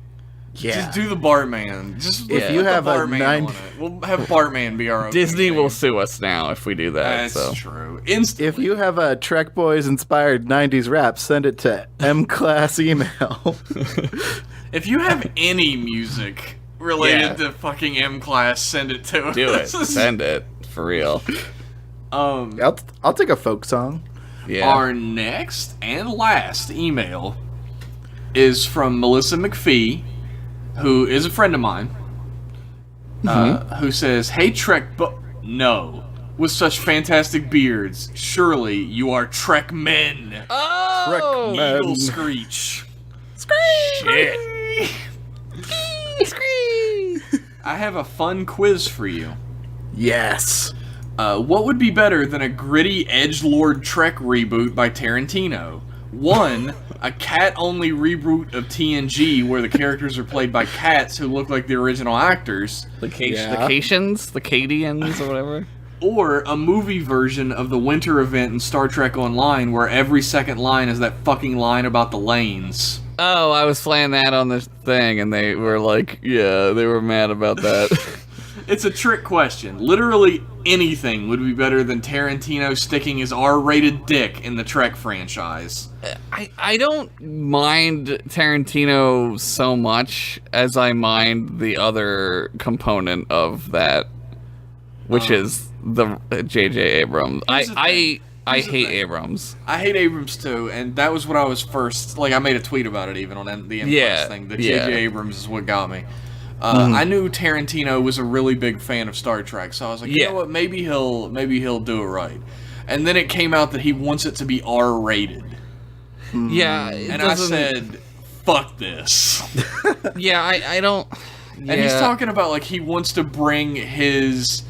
Yeah. Just do the Bartman. Just If you put have the a Bartman nine- on it. We'll have Bartman be our own. Disney will sue us now if we do that. That's So true. If you have a Trek Boys inspired 90s rap, send it to mclass email. If you have any music related to fucking M Class, send it to us. do it. Send it for real. I'll take a folk song. Yeah. Our next and last email is from Melissa McPhee, who is a friend of mine, who says, "Hey Trek, no, with such fantastic beards, surely you are Trek men." Oh, Trek Eagle men. screech. shit. I have a fun quiz for you. Yes. What would be better than a gritty edgelord Trek reboot by Tarantino? 1, a cat-only reboot of TNG where the characters are played by cats who look like the original actors, The Cadians, or whatever. or a movie version of the winter event in Star Trek Online where every second line is that fucking line about the lanes. Oh, I was playing that on this thing, and they were like, yeah, they were mad about that. It's a trick question. Literally anything would be better than Tarantino sticking his R-rated dick in the Trek franchise. I don't mind Tarantino so much as I mind the other component of that, which is the J.J. Abrams. I hate Abrams. I hate Abrams too, and that was what I was first. Like, I made a tweet about it even on the Empire thing. The J.J. Abrams is what got me. I knew Tarantino was a really big fan of Star Trek, so I was like, you know what, maybe he'll do it right. And then it came out that he wants it to be R-rated. Yeah, and I said, fuck this. Yeah, I don't. And he's talking about like he wants to bring his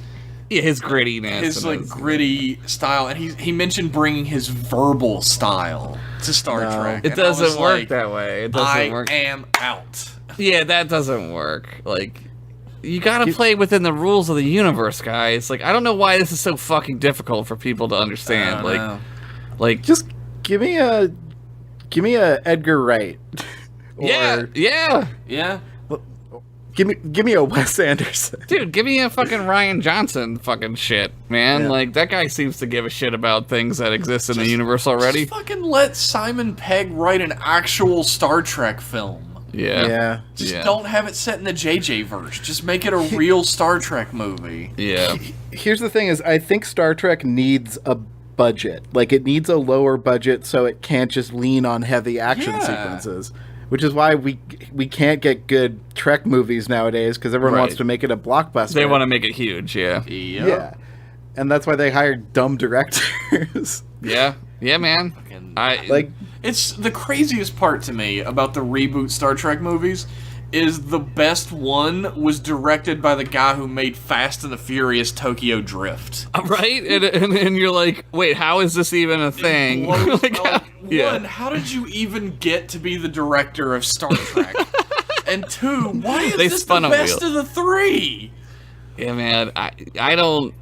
grittiness, his like gritty style, and he mentioned bringing his verbal style to Star Trek. It doesn't work that way. It doesn't work. I am out. Yeah, that doesn't work. Like, you gotta play within the rules of the universe, guys. Like, I don't know why this is so fucking difficult for people to understand. Like, just give me a Edgar Wright. Or, yeah. Give me a Wes Anderson. Dude, give me a fucking Rian Johnson fucking shit, man. Yeah. Like, that guy seems to give a shit about things that exist in the universe already. Just fucking let Simon Pegg write an actual Star Trek film. Yeah. Just don't have it set in the JJ verse. Just make it a real Star Trek movie. Yeah. Here's the thing: is I think Star Trek needs a budget. Like, it needs a lower budget so it can't just lean on heavy action sequences. Which is why we can't get good Trek movies nowadays, because everyone wants to make it a blockbuster. They want to make it huge, Yeah. And that's why they hired dumb directors. Yeah, man. It's the craziest part to me about the reboot Star Trek movies is the best one was directed by the guy who made Fast and the Furious Tokyo Drift. Right? And you're like, wait, how is this even a thing? How did you even get to be the director of Star Trek? And two, why is this the best of the three? Yeah, man, I don't...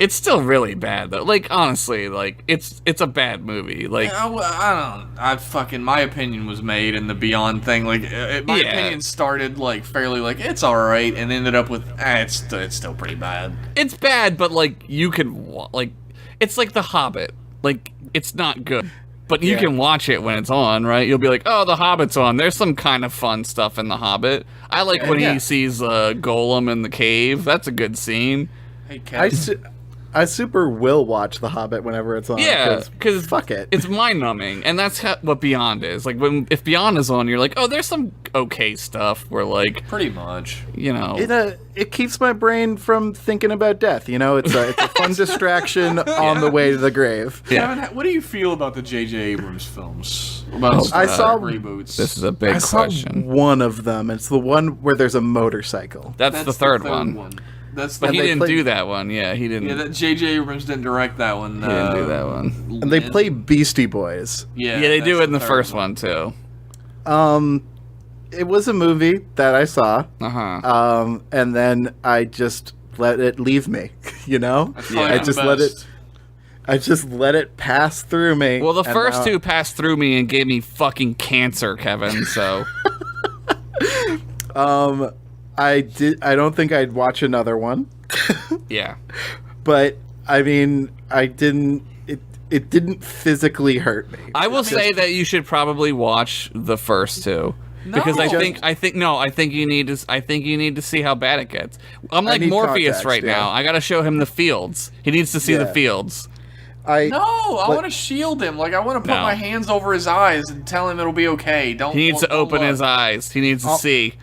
It's still really bad, though. Like, honestly, like, it's a bad movie. Like, my opinion was made in the Beyond thing. Like, my opinion started, like, fairly, like, it's alright, and ended up with, it's still pretty bad. It's bad, but, like, you can, like, it's like The Hobbit. Like, it's not good. But you can watch it when it's on, right? You'll be like, oh, The Hobbit's on. There's some kind of fun stuff in The Hobbit. I like when he sees Golem in the cave. That's a good scene. Hey, Kevin. I super will watch The Hobbit whenever it's on. Yeah, because fuck it. It's mind-numbing, and that's what Beyond is. Like, if Beyond is on, you're like, oh, there's some okay stuff where, like... Pretty much. You know... It keeps my brain from thinking about death, you know? It's a fun distraction on the way to the grave. Yeah. Kevin, what do you feel about the J.J. Abrams films? I saw reboots. This is a big question. I saw one of them. It's the one where there's a motorcycle. That's the third one. But he didn't do that one. Yeah, he didn't. Yeah, that J.J. Abrams didn't direct that one. He didn't do that one. And they play Beastie Boys. Yeah, they do it in the first one too. It was a movie that I saw. And then I just let it leave me. You know, I just let it pass through me. Well, the first two passed through me and gave me fucking cancer, Kevin. So. I don't think I'd watch another one. Yeah. But I mean, it didn't physically hurt me. I will say that you should probably watch the first two. Because I think you need to see how bad it gets. I'm like Morpheus now. I got to show him the fields. He needs to see the fields. I want to shield him. Like, I want to put my hands over his eyes and tell him it'll be okay. He needs to open his eyes. He needs to see.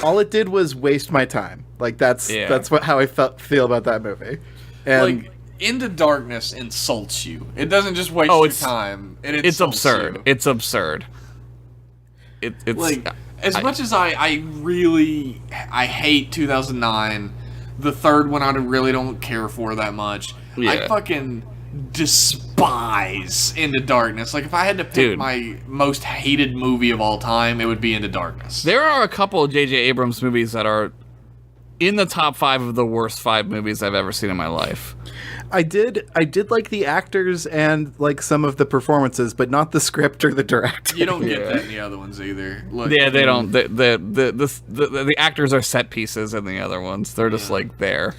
All it did was waste my time. Like, that's how I feel about that movie. And like, Into Darkness insults you. It doesn't just waste your time. It's absurd. You. It's absurd. It's like, as much as I hate 2009, the third one I really don't care for that much. Yeah. I fucking despise Into Darkness. Like, if I had to pick my most hated movie of all time, it would be Into Darkness. There are a couple of J.J. Abrams movies that are in the top 5 of the worst 5 movies I've ever seen in my life. I did like the actors and like some of the performances, but not the script or the director. You don't get that in the other ones either. Like, Yeah, they don't. The actors are set pieces in the other ones. They're just like there.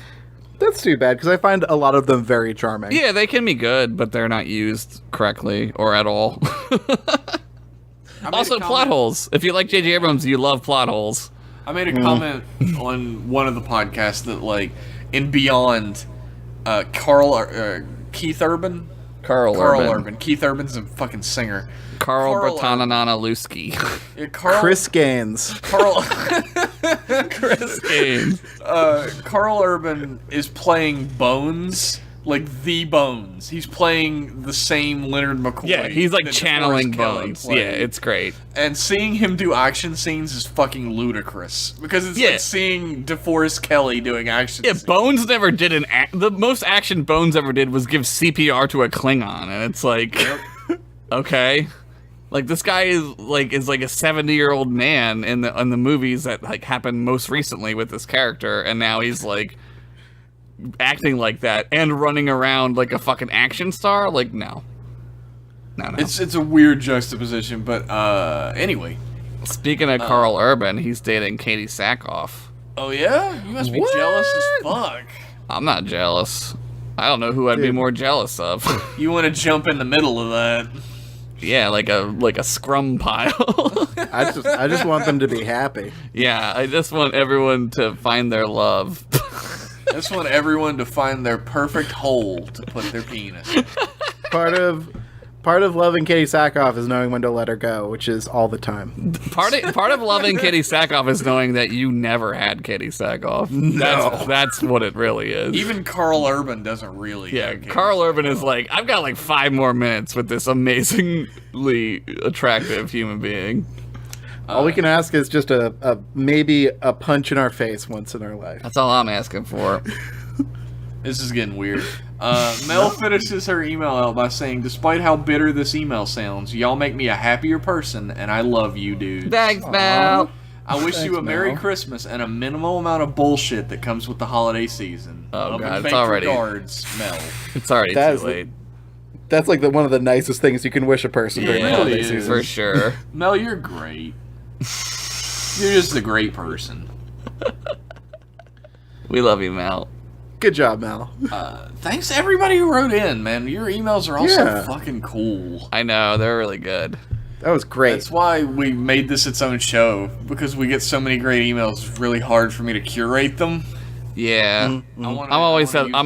That's too bad because I find a lot of them very charming. Yeah, they can be good, but they're not used correctly or at all. Also, plot holes. If you like J.J. Abrams, you love plot holes. I made a comment on one of the podcasts that, like, in Beyond, Keith Urban. Carl Urban. Keith Urban's a fucking singer. Carl Bertanananaluski. Yeah, Chris Gaines. Chris Gaines. Carl Urban is playing Bones, like the Bones. He's playing the same Leonard McCoy. Yeah, he's like that channeling DeForest Kelley Bones. played. Yeah, it's great. And seeing him do action scenes is fucking ludicrous because it's like seeing DeForest Kelley doing action. Yeah, scenes. Bones never did the most action Bones ever did was give CPR to a Klingon, and it's like, okay, like this guy is like a 70-year-old man in the movies that like happened most recently with this character, and now he's like acting like that and running around like a fucking action star. Like no. It's a weird juxtaposition, but anyway. Speaking of Carl Urban, he's dating Katie Sackhoff. Oh yeah, you must be jealous as fuck. I'm not jealous. I don't know who I'd be more jealous of. You want to jump in the middle of that? Yeah, like a scrum pile. I just want them to be happy. Yeah, I just want everyone to find their love. I just want everyone to find their perfect hole to put their penis. Part of loving Katie Sackhoff is knowing when to let her go, which is all the time. Part of loving Katie Sackhoff is knowing that you never had Katie Sackhoff. No. That's what it really is. Even Carl Urban doesn't really. Yeah, Carl Urban is like, I've got like 5 more minutes with this amazingly attractive human being. All we can ask is just maybe a punch in our face once in our life. That's all I'm asking for. This is getting weird. Mel finishes her email out by saying, despite how bitter this email sounds, y'all make me a happier person, and I love you, dude. Thanks, Mel. I wish you a Merry Christmas and a minimal amount of bullshit that comes with the holiday season. Oh, Love God, and it's baked already... regards, Mel. It's already That too is late. That's like one of the nicest things you can wish a person during the Yeah, holiday it is. season. For sure. Mel, you're great. You're just a great person. We love you, Mel. Good job, Mel. Thanks to everybody who wrote in, man. Your emails are also Yeah. fucking cool. I know, they're really good. That was great. That's why we made this its own show, because we get so many great emails. It's really hard for me to curate them. Yeah. Mm-hmm. I'm I'm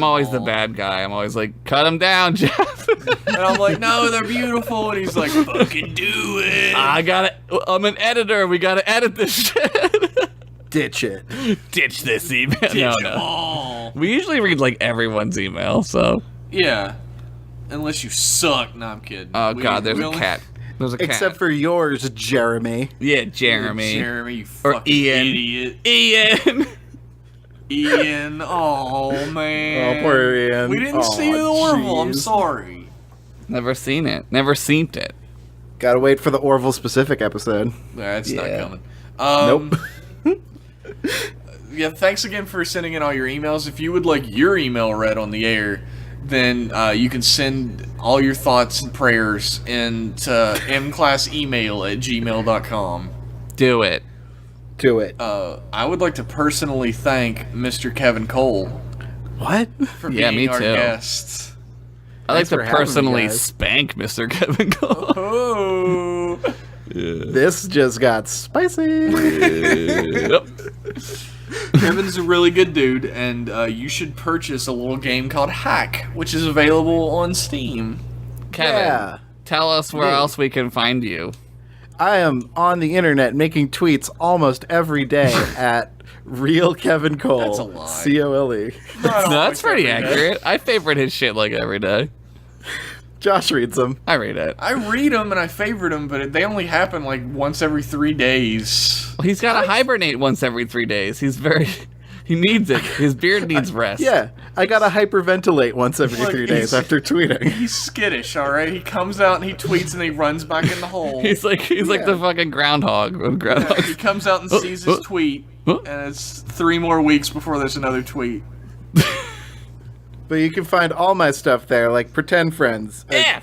always the bad guy. I'm always like, cut him down, Jeff. And I'm like, no, they're beautiful. And he's like, fucking do it. I'm an editor. We gotta edit this shit. Ditch it. Ditch this email. Ditch No, them no. all. We usually read like everyone's email, so. Yeah. Unless you suck. No, I'm kidding. Oh God, there's a cat. There's a cat. Except for yours, Jeremy. Yeah, Jeremy. Jeremy, you Or fucking Ian. idiot. Ian. Ian, oh man. Oh, poor Ian. We didn't Aw, see the Orville. I'm jeez. sorry. Never seen it. Never seen it. Gotta wait for the Orville specific episode. That's not Yeah. coming. Nope. Yeah, thanks again for sending in all your emails. If you would like your email read on the air, then you can send all your thoughts and prayers into mclassemail@gmail.com. Do it. Do it. I would like to personally thank Mr. Kevin Cole What? for Yeah, being me our too. guest. I like Thanks to for having me, personally guys. spank Mr. Kevin Cole. Oh. This just got spicy. Yep. Kevin's a really good dude, and you should purchase a little game called Haque, which is available on Steam. Kevin, Yeah. tell us where else we can find you. I am on the internet making tweets almost every day at Real Kevin Cole. That's a lie. COLE. No, that's pretty accurate. I favorite his shit like every day. Josh reads them. I read it. I read them and I favorite them, but they only happen like once every 3 days. Well, he's got to hibernate once every 3 days. He needs it. His beard needs rest. Yeah, I gotta hyperventilate once every Look, 3 days he's- after tweeting. He's skittish, all right. He comes out and he tweets and he runs back in the hole. He's like the fucking groundhog. Yeah, he comes out and sees his tweet, and it's 3 more weeks before there's another tweet. But you can find all my stuff there, like Pretend Friends, Yeah.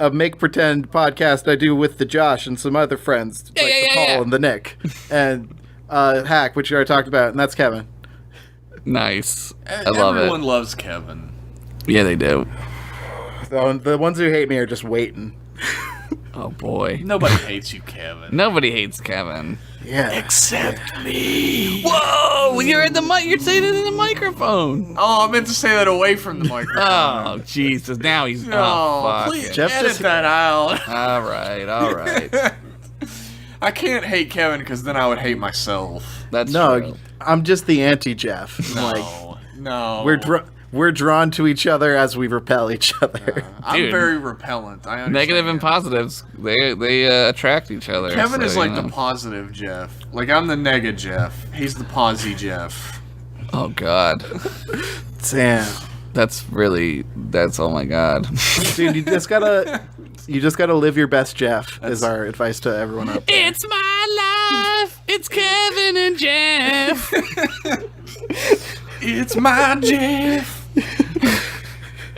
a make pretend podcast I do with the Josh and some other friends, like the Paul and the Nick, and Hack, which you already talked about, and that's Kevin. Nice. I love it. Everyone loves Kevin. Yeah, they do. The ones who hate me are just waiting. Oh boy. Nobody hates you, Kevin. Nobody hates Kevin. Yeah. Except me. Whoa! When you're in the mic, you're saying it in the microphone. Oh, I meant to say that away from the microphone. Oh Jesus! Now he's fuck please it. Jeff edit just- that out. All right. I can't hate Kevin because then I would hate myself. That's No, true. I'm just the anti-Jeff. No. We're drawn to each other as we repel each other. I'm Dude. very repellent. I understand Negative and that. positives, they attract each other. Kevin so, is like you know. the positive Jeff. Like I'm the nega Jeff. He's the posy Jeff. Oh God, Damn. that's oh my God. Dude, you just gotta live your best Jeff is our advice to everyone out there. It's my life. It's Kevin and Jeff. It's my Jeff.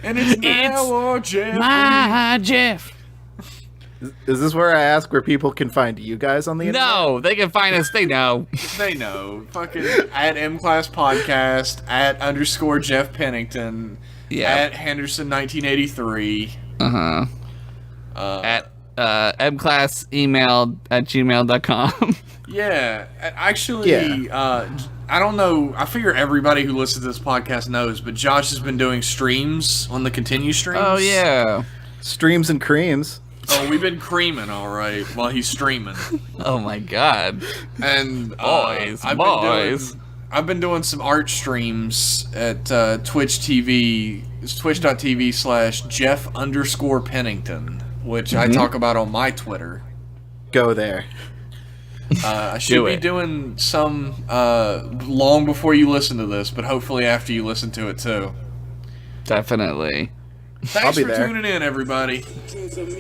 And it's now or Jeff. My Jeff. Is this where I ask where people can find you guys on the internet? No, they can find us. They know. They know. Fucking at M Class Podcast, at _ Jeff Pennington, at Henderson1983. At mclassemail@gmail.com. Yeah, actually, I don't know. I figure everybody who listens to this podcast knows, but Josh has been doing streams on the Continue streams. Oh yeah. Streams and creams. Oh, we've been creaming, all right, while he's streaming. Oh my God. And Boys. I've been doing some art streams at Twitch TV. It's twitch.tv/Jeff_Pennington, which I talk about on my Twitter. Go there. I should be doing some long before you listen to this, but hopefully after you listen to it too. Definitely. Thanks be for there. tuning in, everybody.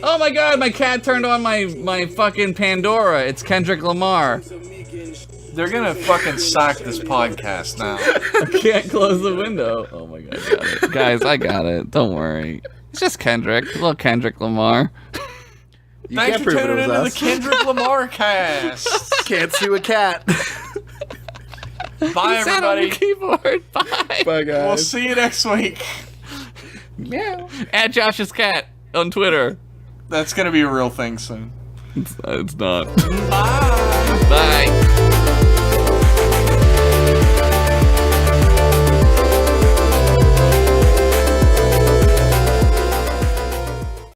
Oh my God, my cat turned on my fucking Pandora. It's Kendrick Lamar. They're gonna fucking sack this podcast now. I can't close the window. Oh my God, got it. Guys, I got it. Don't worry. It's just Kendrick. Little Kendrick Lamar. You Thanks can't for prove it tuning was into the us. Kendrick Lamar cast. Can't sue a cat. Bye, Sat on the everybody. keyboard. Bye. Bye, guys. We'll see you next week. Meow. At Josh's cat on Twitter. That's gonna be a real thing soon. It's not. Bye.